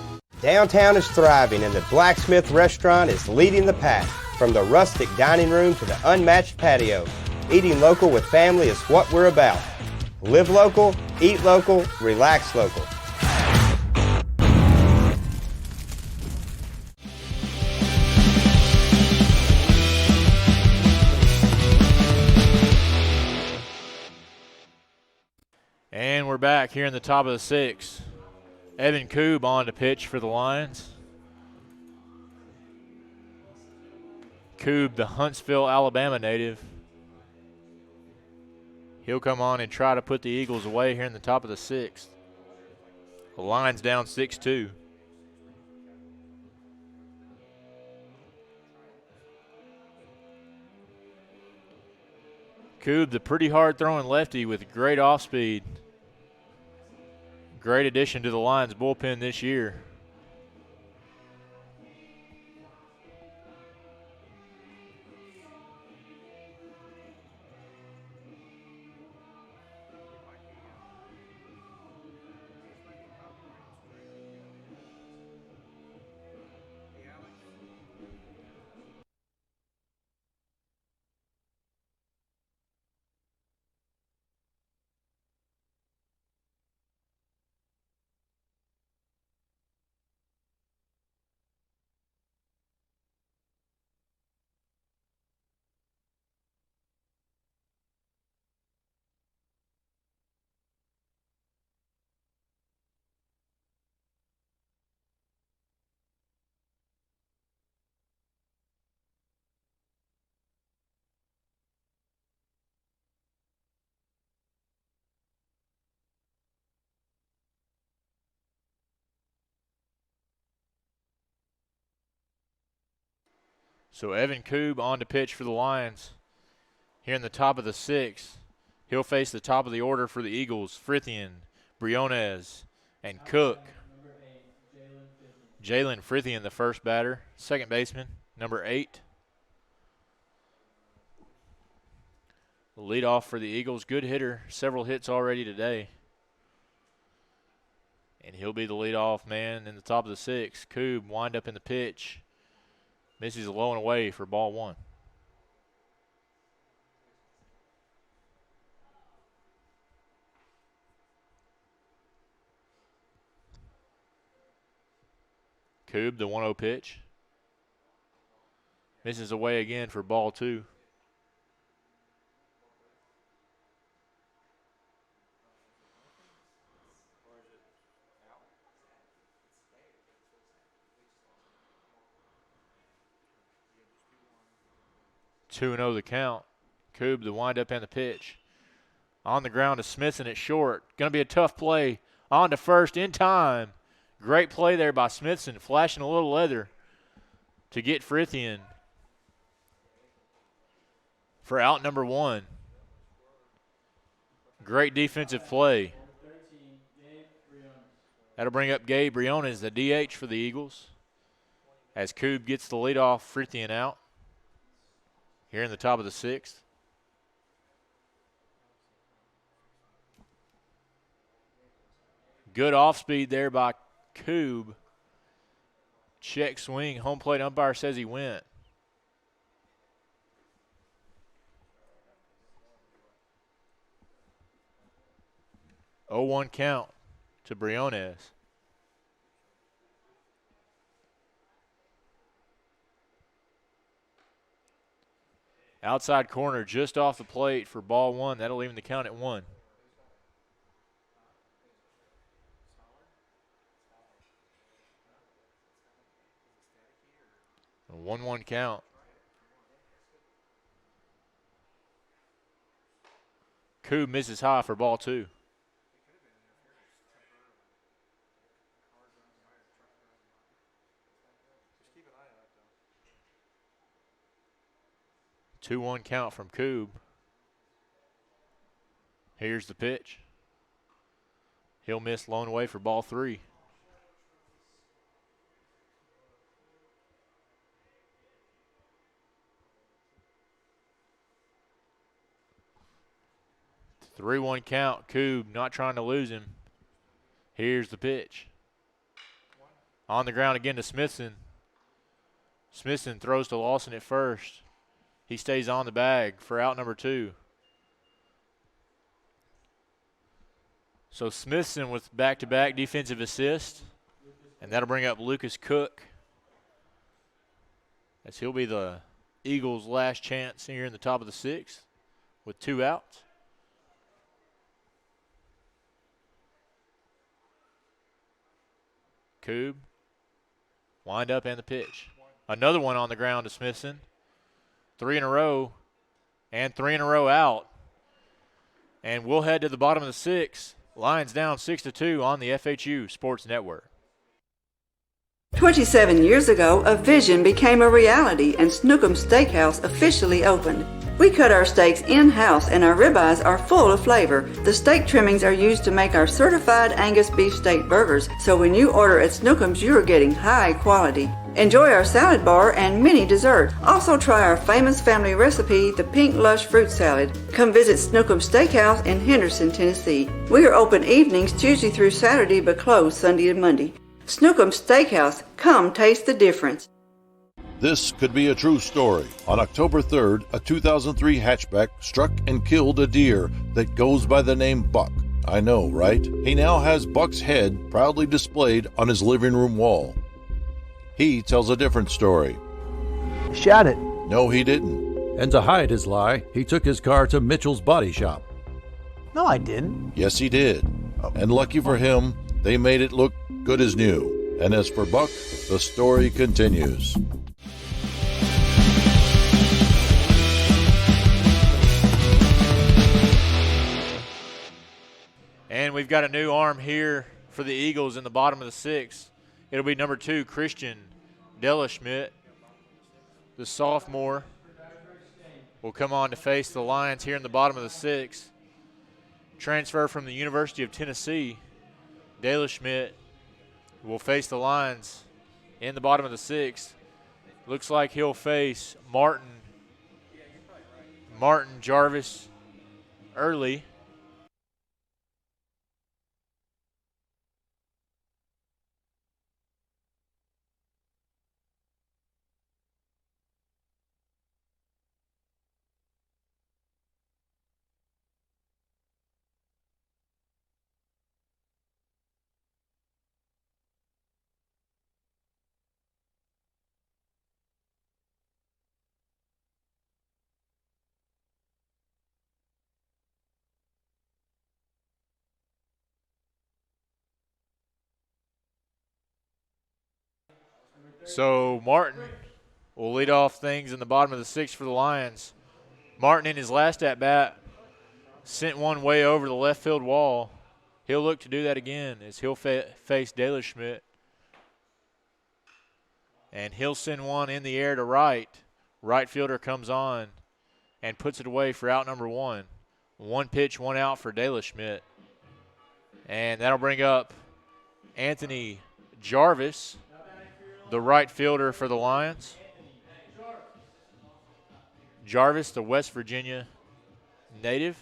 Downtown is thriving and the Blacksmith Restaurant is leading the pack. From the rustic dining room to the unmatched patio, eating local with family is what we're about. Live local, eat local, relax local. And we're back here in the top of the 6th. Evan Koob on to pitch for the Lions. Koob, the Huntsville, Alabama native. He'll come on and try to put the Eagles away here in the top of the 6th. The Lions down 6-2. Koob, the pretty hard throwing lefty with great off speed. Great addition to the Lions bullpen this year. So Evan Koob on to pitch for the Lions here in the top of the 6th. He'll face the top of the order for the Eagles, Frithian, Briones, and Cook. Jalen Frithian, the first batter. Second baseman, number 8. The leadoff for the Eagles, good hitter, several hits already today. And he'll be the leadoff man in the top of the 6th. Koob wind up in the pitch. Misses low and away for ball 1. Koob, the 1-0 pitch. Misses away again for ball 2. Two and 0 the count. Koob, the windup and the pitch. On the ground to Smithson at short. Going to be a tough play. On to first in time. Great play there by Smithson, flashing a little leather to get Frithian for out number 1. Great defensive play. That'll bring up Gabe Briones, the DH for the Eagles, as Koob gets the leadoff Frithian out here in the top of the 6th. Good off speed there by Koob. Check swing. Home plate umpire says he went. Oh, 1 count to Briones. Outside corner just off the plate for ball one. That'll even the count at 1. A 1-1 count. Koo misses high for ball 2. Two 2-1 count from Koob. Here's the pitch. He'll miss blown away for ball 3. Three 3-1 count. Koob not trying to lose him. Here's the pitch. On the ground again to Smithson. Smithson throws to Lawson at first. He stays on the bag for out number 2. So Smithson with back-to-back defensive assists, and that'll bring up Lucas Cook, as he'll be the Eagles' last chance here in the top of the 6th with 2 outs. Koob, wind up and the pitch. Another one on the ground to Smithson. 3 in a row, and 3 in a row out. And we'll head to the bottom of the 6th. Lions down 6-2 on the FHU Sports Network. 27 years ago, a vision became a reality and Snookums Steakhouse officially opened. We cut our steaks in-house and our ribeyes are full of flavor. The steak trimmings are used to make our certified Angus beef steak burgers, so when you order at Snookums, you are getting high quality. Enjoy our salad bar and mini dessert. Also try our famous family recipe, the Pink Lush Fruit Salad. Come visit Snookums Steakhouse in Henderson, Tennessee. We are open evenings Tuesday through Saturday but closed Sunday and Monday. Snookums Steakhouse, come taste the difference. This could be a true story. On October 3rd, a 2003 hatchback struck and killed a deer that goes by the name Buck. I know, right? He now has Buck's head proudly displayed on his living room wall. He tells a different story. Shot it. No, he didn't. And to hide his lie, he took his car to Mitchell's Body Shop. No, I didn't. Yes, he did. And lucky for him, they made it look good as new. And as for Buck, the story continues. And we've got a new arm here for the Eagles in the bottom of the 6th. It'll be number 2, Christian Delaschmidt. The sophomore will come on to face the Lions here in the bottom of the 6th. Transfer from the University of Tennessee. Delaschmidt will face the Lions in the bottom of the 6th. Looks like he'll face Martin Jarvis early. So Martin will lead off things in the bottom of the 6th for the Lions. Martin in his last at-bat sent one way over the left field wall. He'll look to do that again as he'll face Delaschmidt. And he'll send one in the air to right. Right fielder comes on and puts it away for out number 1. 1 pitch, 1 out for Delaschmidt. And that'll bring up Anthony Jarvis, the right fielder for the Lions. Jarvis, the West Virginia native.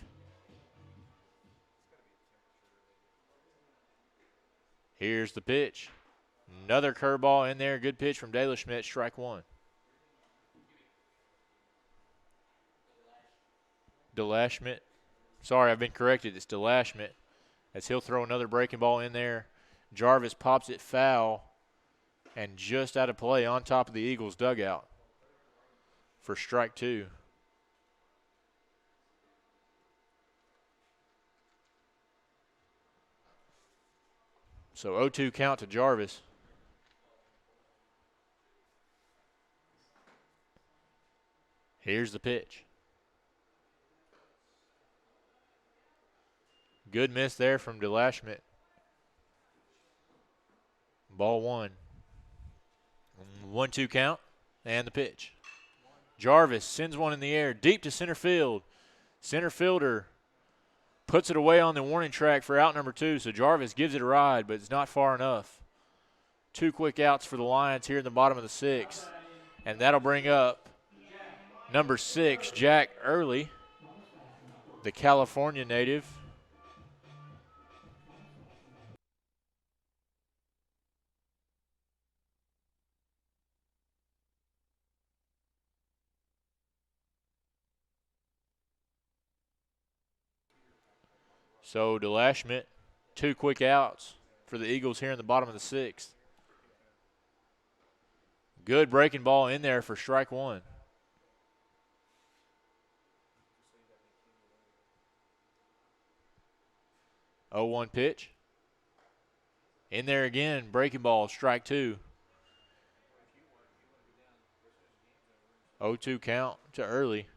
Here's the pitch. Another curveball in there. Good pitch from Delaschmidt, strike 1. Delaschmidt. Sorry, I've been corrected. It's Delaschmidt, as he'll throw another breaking ball in there. Jarvis pops it foul and just out of play on top of the Eagles' dugout for strike 2. So 0-2 count to Jarvis. Here's the pitch. Good miss there from DeLashmet. Ball one. 1-2 count and the pitch. Jarvis sends one in the air deep to center field. Center fielder puts it away on the warning track for out number 2, so Jarvis gives it a ride, but it's not far enough. 2 quick outs for the Lions here in the bottom of the 6th, and that'll bring up number 6, Jack Early, the California native. So DeLashmet, 2 quick outs for the Eagles here in the bottom of the 6th. Good breaking ball in there for strike 1. Oh, 1 pitch. In there again, breaking ball, strike 2. 0-2 count to Early.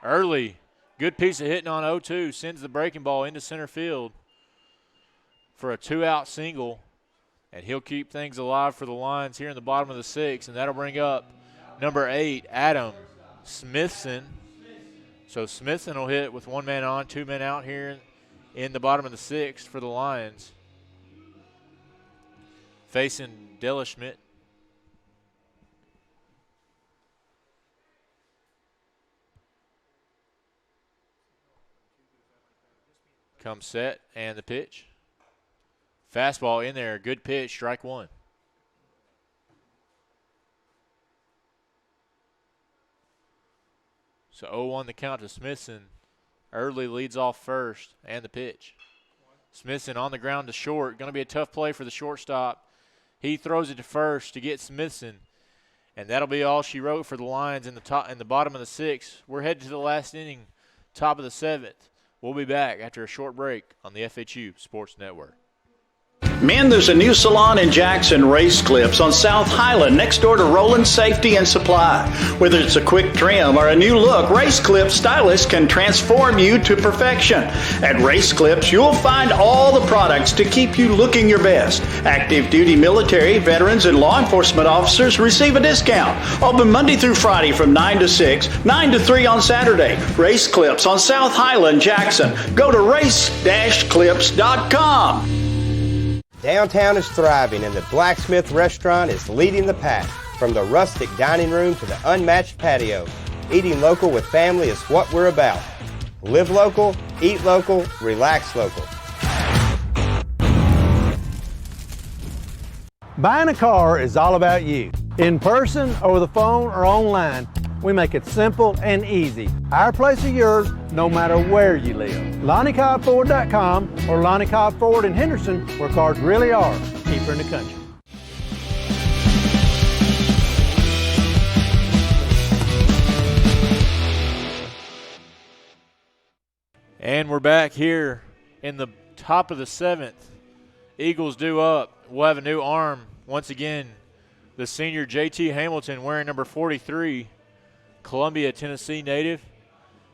Early, good piece of hitting on 0-2, sends the breaking ball into center field for a 2-out single, and he'll keep things alive for the Lions here in the bottom of the 6th, and that'll bring up number 8, Adam Smithson. So Smithson will hit with 1 man on, 2 men out here in the bottom of the 6th for the Lions. Facing DeLashmet. Comes set and the pitch. Fastball in there, good pitch, strike 1. So 0-1 the count to Smithson. Early leads off first and the pitch. Smithson on the ground to short. Going to be a tough play for the shortstop. He throws it to first to get Smithson. And that'll be all she wrote for the Lions in the bottom of the 6th. We're headed to the last inning, top of the 7th. We'll be back after a short break on the FHU Sports Network. Men, there's a new salon in Jackson, Race Clips, on South Highland, next door to Roland Safety and Supply. Whether it's a quick trim or a new look, Race Clips stylists can transform you to perfection. At Race Clips, you'll find all the products to keep you looking your best. Active duty military, veterans, and law enforcement officers receive a discount. Open Monday through Friday from 9 to 6, 9 to 3 on Saturday. Race Clips on South Highland, Jackson. Go to race-clips.com. Downtown is thriving and the Blacksmith Restaurant is leading the pack. From the rustic dining room to the unmatched patio, eating local with family is what we're about. Live local, eat local, relax local. Buying a car is all about you. In person, over the phone, or online, we make it simple and easy. Our place is yours, no matter where you live. LonnieCobbFord.com or Lonnie Cobb Ford in Henderson, where cars really are cheaper in the country. And we're back here in the top of the 7th. Eagles due up. We'll have a new arm once again. The senior JT Hamilton wearing number 43. Columbia, Tennessee native.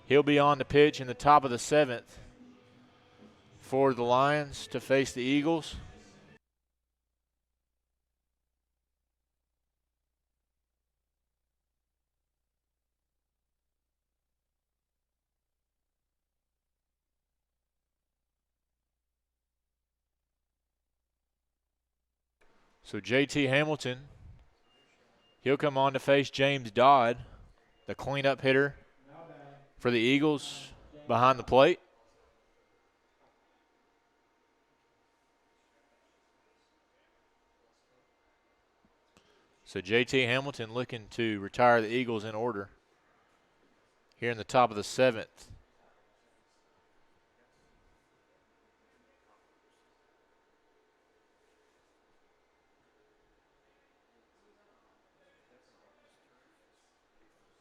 He'll be on the pitch in the top of the 7th for the Lions to face the Eagles. So JT Hamilton, he'll come on to face James Dodd, the cleanup hitter for the Eagles behind the plate. So JT Hamilton looking to retire the Eagles in order here in the top of the 7th.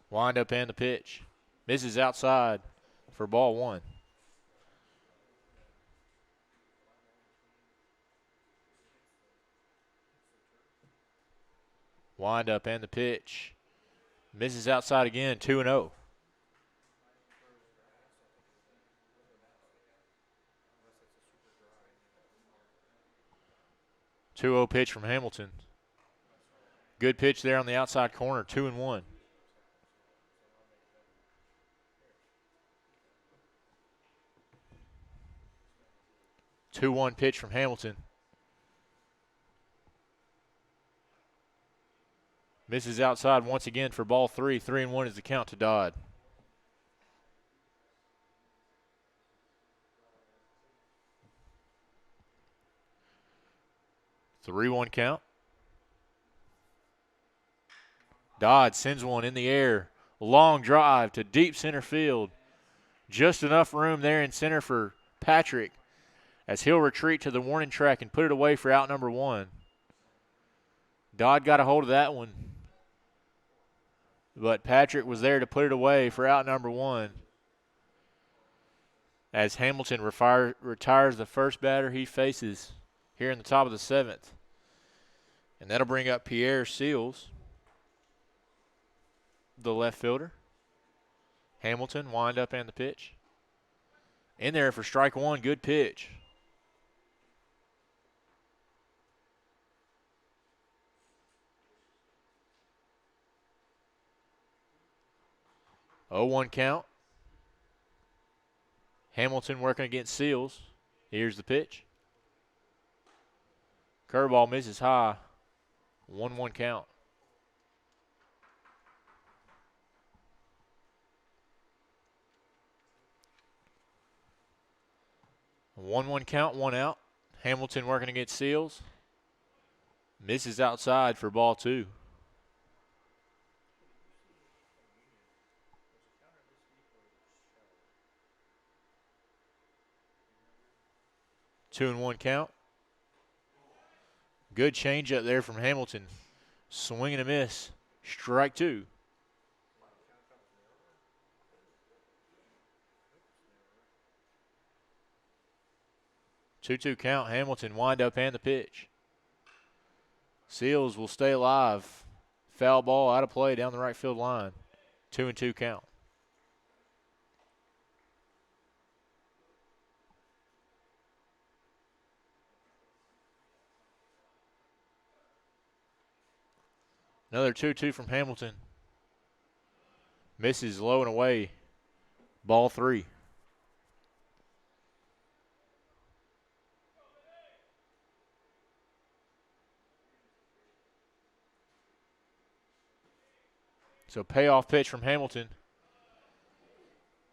Wind up and the pitch. Misses outside for ball 1. Wind up and the pitch. Misses outside again, 2-0. 2-0 pitch from Hamilton. Good pitch there on the outside corner, 2-1. Two-one pitch from Hamilton. Misses outside once again for ball 3. 3-1 is the count to Dodd. Three-one count. Dodd sends one in the air. Long drive to deep center field. Just enough room there in center for Patrick as he'll retreat to the warning track and put it away for out number 1. Dodd got a hold of that one, but Patrick was there to put it away for out number 1. As Hamilton retires the first batter he faces here in the top of the 7th. And that'll bring up Pierre Seals, the left fielder. Hamilton, wind up and the pitch. In there for strike 1, good pitch. Oh, 1 count. Hamilton working against Seals. Here's the pitch. Curveball misses high. 1-1 count. A 1-1 count, 1 out. Hamilton working against Seals. Misses outside for ball 2. Two and 1 count. Good changeup there from Hamilton. Swing and a miss. Strike 2. Two-two count. Hamilton wind up and the pitch. Seals will stay alive. Foul ball out of play down the right field line. 2-2 count. Another 2-2 from Hamilton. Misses low and away. Ball 3. So payoff pitch from Hamilton.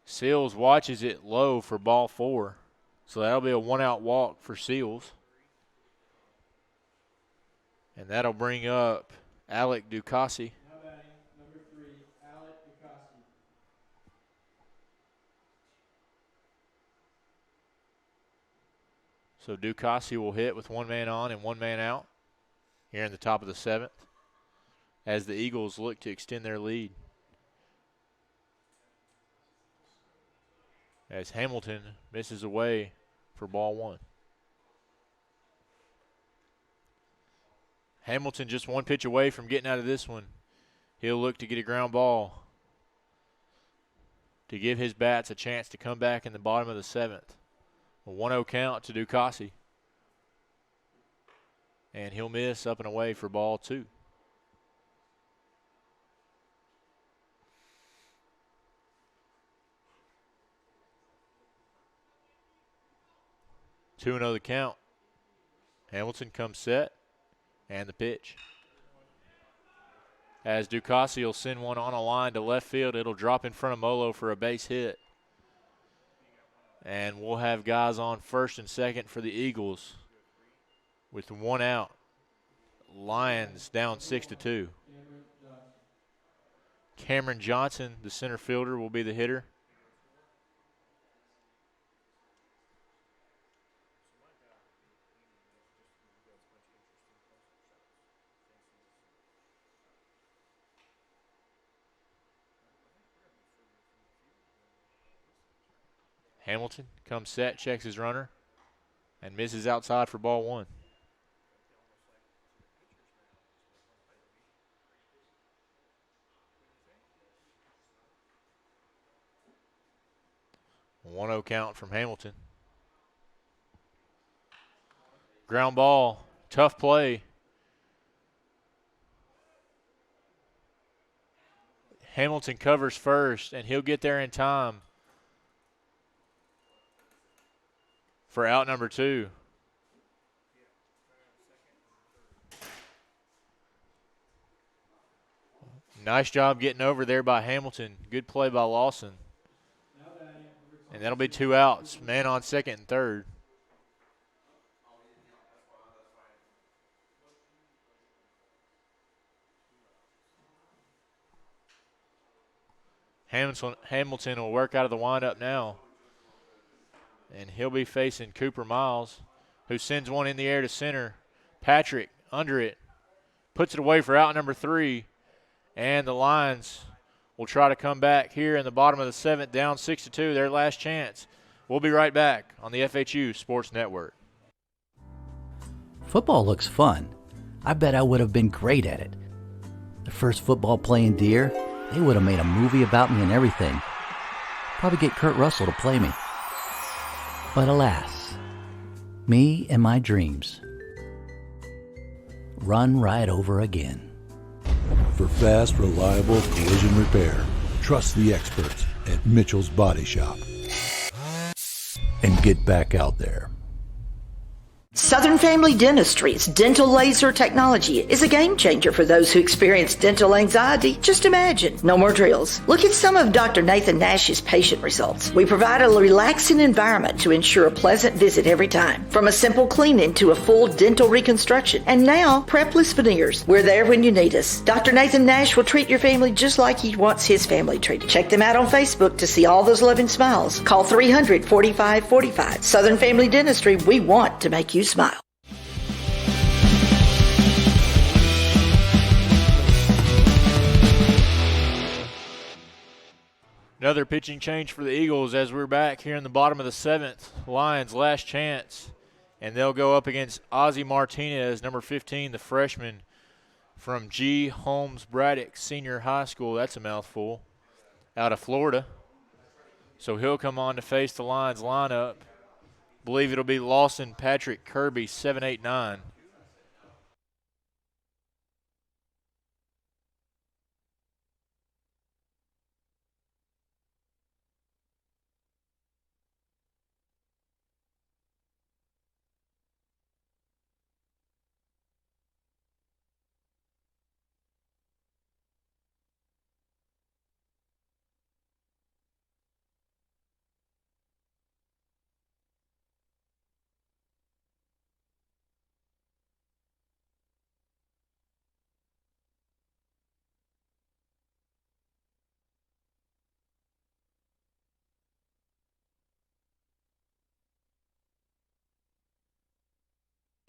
Seals watches it low for ball 4. So that'll be a 1-out walk for Seals. And that'll bring up Alec Ducassi. Now batting, number 3, Alec Ducassi. So Ducassi will hit with 1 man on and 1 man out here in the top of the 7th as the Eagles look to extend their lead. As Hamilton misses away for ball 1. Hamilton just 1 pitch away from getting out of this one. He'll look to get a ground ball to give his bats a chance to come back in the bottom of the 7th. A 1-0 count to Ducassi. And he'll miss up and away for ball 2. Two and 0 the count. Hamilton comes set. And the pitch. As Ducassi will send one on a line to left field, it'll drop in front of Molo for a base hit. And we'll have guys on first and second for the Eagles with 1 out. Lions down 6-2. Cameron Johnson, the center fielder, will be the hitter. Hamilton comes set, checks his runner, and misses outside for ball 1. 1-0 count from Hamilton. Ground ball, tough play. Hamilton covers first, and he'll get there in time for out number 2. Nice job getting over there by Hamilton. Good play by Lawson. And that'll be 2 outs. Man on second and third. Hamilton will work out of the windup now. And he'll be facing Cooper Miles, who sends one in the air to center. Patrick under it. Puts it away for out number 3. And the Lions will try to come back here in the bottom of the 7th, down 6-2, their last chance. We'll be right back on the FHU Sports Network. Football looks fun. I bet I would have been great at it. The first football playing Deer, they would have made a movie about me and everything. Probably get Kurt Russell to play me. But alas, me and my dreams run right over again. For fast, reliable collision repair, trust the experts at Mitchell's Body Shop. And get back out there. Southern Family Dentistry's dental laser technology is a game changer for those who experience dental anxiety. Just imagine. No more drills. Look at some of Dr. Nathan Nash's patient results. We provide a relaxing environment to ensure a pleasant visit every time. From a simple cleaning to a full dental reconstruction. And now, prepless veneers. We're there when you need us. Dr. Nathan Nash will treat your family just like he wants his family treated. Check them out on Facebook to see all those loving smiles. Call 300-4545. Southern Family Dentistry, we want to make you smile. Another pitching change for the Eagles as we're back here in the bottom of the 7th. Lions last chance, and they'll go up against Ozzie Martinez, number 15, the freshman from G. Holmes Braddock Senior High School. That's a mouthful. Out of Florida. So he'll come on to face the Lions lineup. Believe it'll be Lawson, Patrick, Kirby, 7, 8, 9.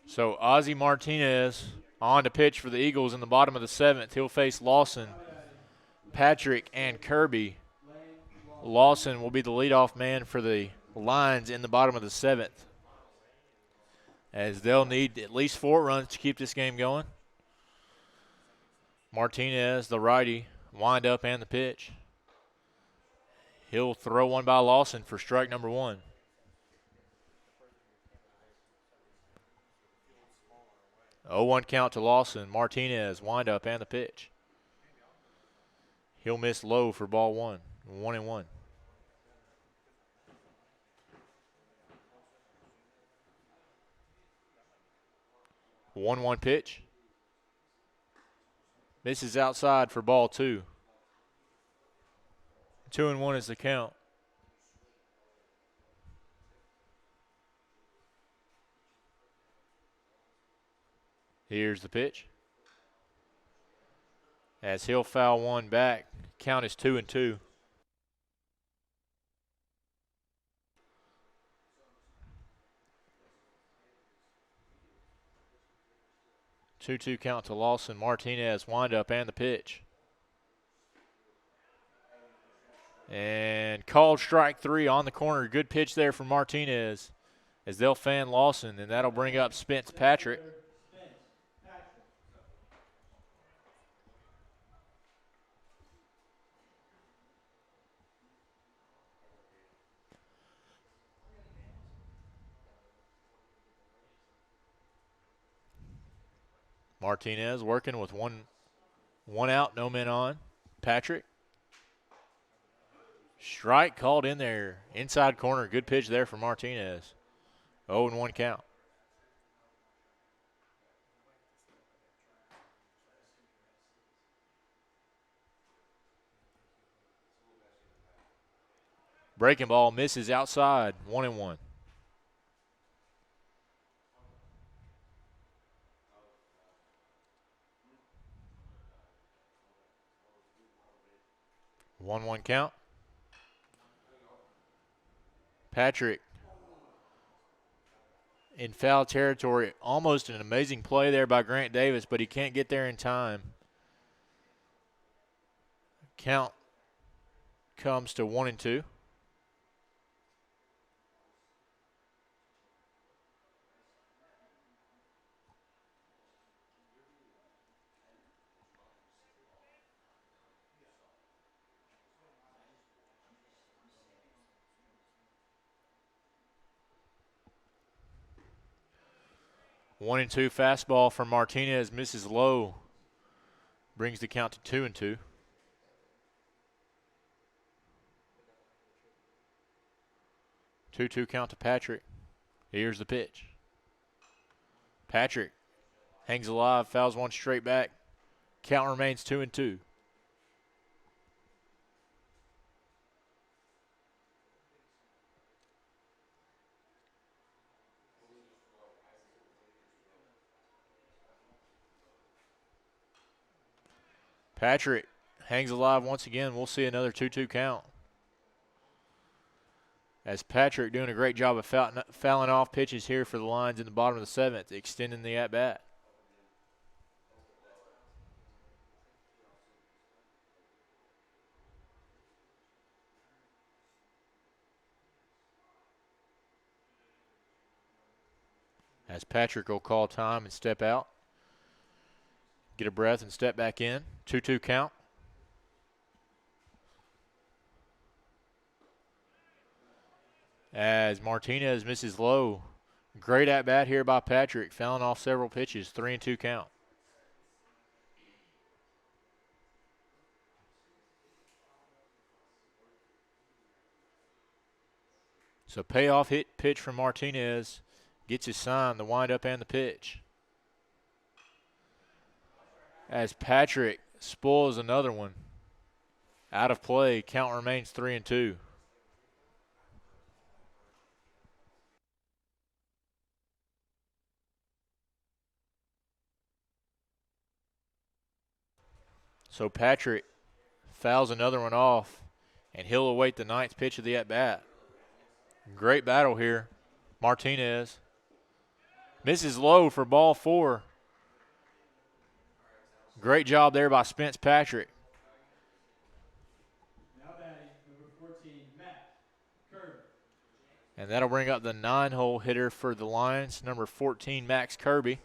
So Ozzie Martinez on to pitch for the Eagles in the bottom of the 7th. He'll face Lawson, Patrick, and Kirby. Lawson will be the leadoff man for the Lions in the bottom of the 7th, as they'll need at least 4 runs to keep this game going. Martinez, the righty, wind up and the pitch. He'll throw one by Lawson for strike number 1. Oh, 1 count to Lawson. Martinez, wind up and the pitch. He'll miss low for ball 1. 1-1. One pitch. Misses outside for ball 2. 2-1 is the count. Here's the pitch. As he'll foul one back. Count is 2-2. Two count to Lawson. Martinez wind up and the pitch. And called strike 3 on the corner. Good pitch there from Martinez as they'll fan Lawson, and that'll bring up Spence Patrick. Martinez working with one out, no men on. Patrick. Strike called in there. Inside corner. Good pitch there for Martinez. 0-1 count. Breaking ball misses outside. 1-1. One count. Patrick in foul territory. Almost an amazing play there by Grant Davis, but he can't get there in time. Count comes to 1-2. One and two fastball from Martinez misses low. Brings the count to 2-2. 2-2 count to Patrick. Here's the pitch. Patrick hangs alive, fouls one straight back. Count remains 2-2. Patrick hangs alive once again. We'll see another 2-2 count. As Patrick doing a great job of fouling off pitches here for the Lions in the bottom of the seventh, extending the at-bat. As Patrick will call time and step out. Get a breath and step back in. 2-2 count. As Martinez misses low. Great at-bat here by Patrick, fouling off several pitches. 3-2 count. So payoff hit pitch from Martinez. Gets his sign, the windup and the pitch. As Patrick spoils another one. Out of play, count remains 3-2. So Patrick fouls another one off, and he'll await the ninth pitch of the at-bat. Great battle here. Martinez misses low for ball 4. Great job there by Spence Patrick. Now batting, number 14, Matt Kirby. And that'll bring up the 9-hole hitter for the Lions, number 14, Max Kirby,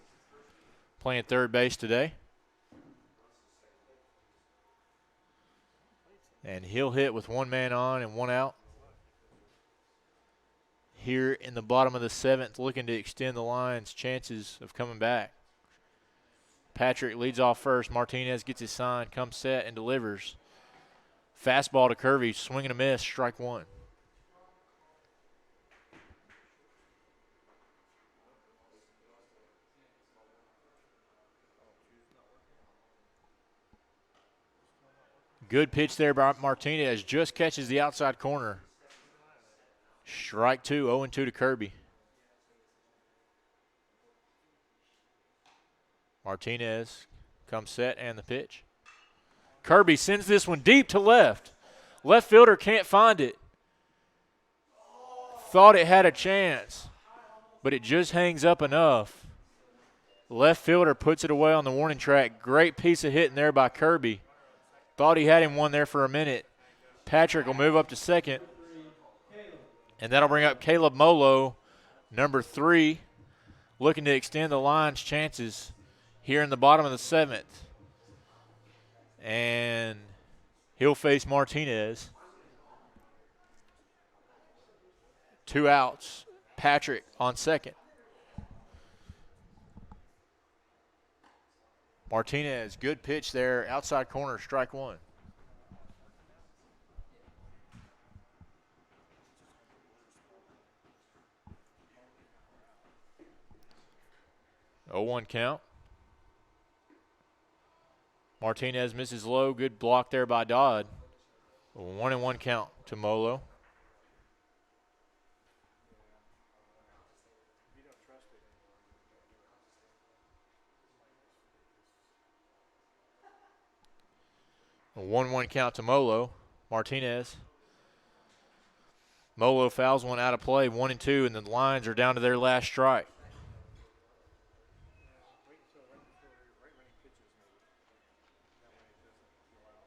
playing third base today. And he'll hit with one man on and one out. Here in the bottom of the seventh, looking to extend the Lions' chances of coming back. Patrick leads off first. Martinez gets his sign, comes set, and delivers. Fastball to Kirby, swing and a miss, strike one. Good pitch there by Martinez, just catches the outside corner. Strike two, 0-2 to Kirby. Martinez comes set and the pitch. Kirby sends this one deep to left. Left fielder can't find it. Thought it had a chance, but it just hangs up enough. Left fielder puts it away on the warning track. Great piece of hitting there by Kirby. Thought he had him one there for a minute. Patrick will move up to second. And that'll bring up Caleb Molo, number 3, looking to extend the Lions' chances here in the bottom of the seventh. And he'll face Martinez. 2 outs. Patrick on second. Martinez, good pitch there, outside corner, strike one. Oh, 1 count. Martinez misses low, good block there by Dodd. 1-1 count to Molo. A 1-1 count to Molo. Martinez. Molo fouls one out of play, 1-2, and the lines are down to their last strike.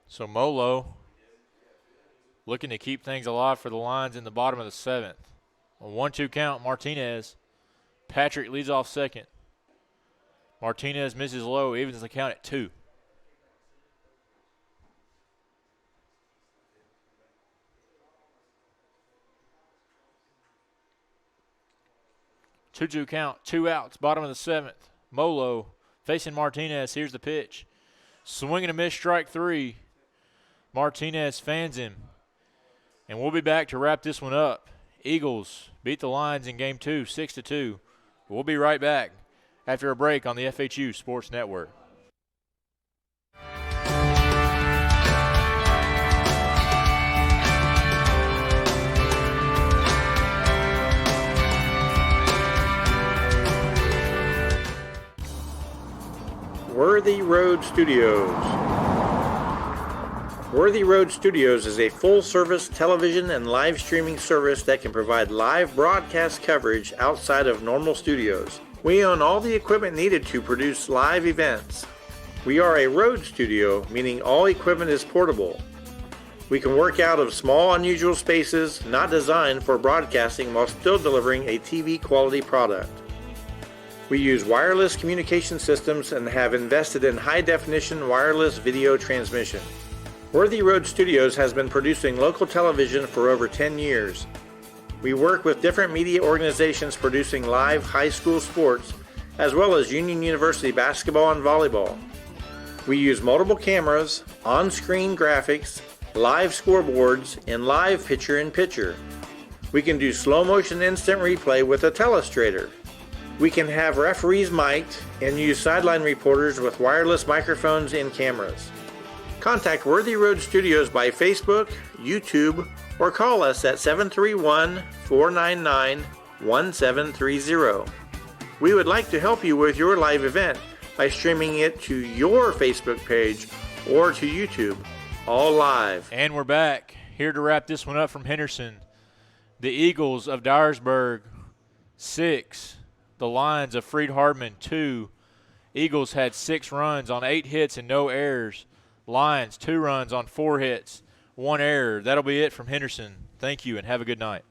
So Molo looking to keep things alive for the lines in the bottom of the 7th. A 1-2 count, Martinez. Patrick leads off second. Martinez misses low, evens the count at 2. Two count, 2 outs, bottom of the 7th. Molo facing Martinez. Here's the pitch. Swing and a miss, strike 3. Martinez fans him. And we'll be back to wrap this one up. Eagles beat the Lions in game 2, 6-2. We'll be right back after a break on the FHU Sports Network. Worthy Road Studios. Worthy Road Studios is a full-service television and live streaming service that can provide live broadcast coverage outside of normal studios. We own all the equipment needed to produce live events. We are a road studio, meaning all equipment is portable. We can work out of small, unusual spaces not designed for broadcasting while still delivering a TV quality product. We use wireless communication systems and have invested in high-definition wireless video transmission. Worthy Road Studios has been producing local television for over 10 years. We work with different media organizations producing live high school sports, as well as Union University basketball and volleyball. We use multiple cameras, on-screen graphics, live scoreboards, and live picture-in-picture. We can do slow-motion instant replay with a telestrator. We can have referees mic'd and use sideline reporters with wireless microphones and cameras. Contact Worthy Road Studios by Facebook, YouTube, or call us at 731-499-1730. We would like to help you with your live event by streaming it to your Facebook page or to YouTube, all live. And we're back, here to wrap this one up from Henderson. The Eagles of Dyersburg, 6. The Lions of Freed-Hardeman, 2. Eagles had 6 runs on 8 hits and no errors. Lions, 2 runs on 4 hits, 1 error. That'll be it from Henderson. Thank you and have a good night.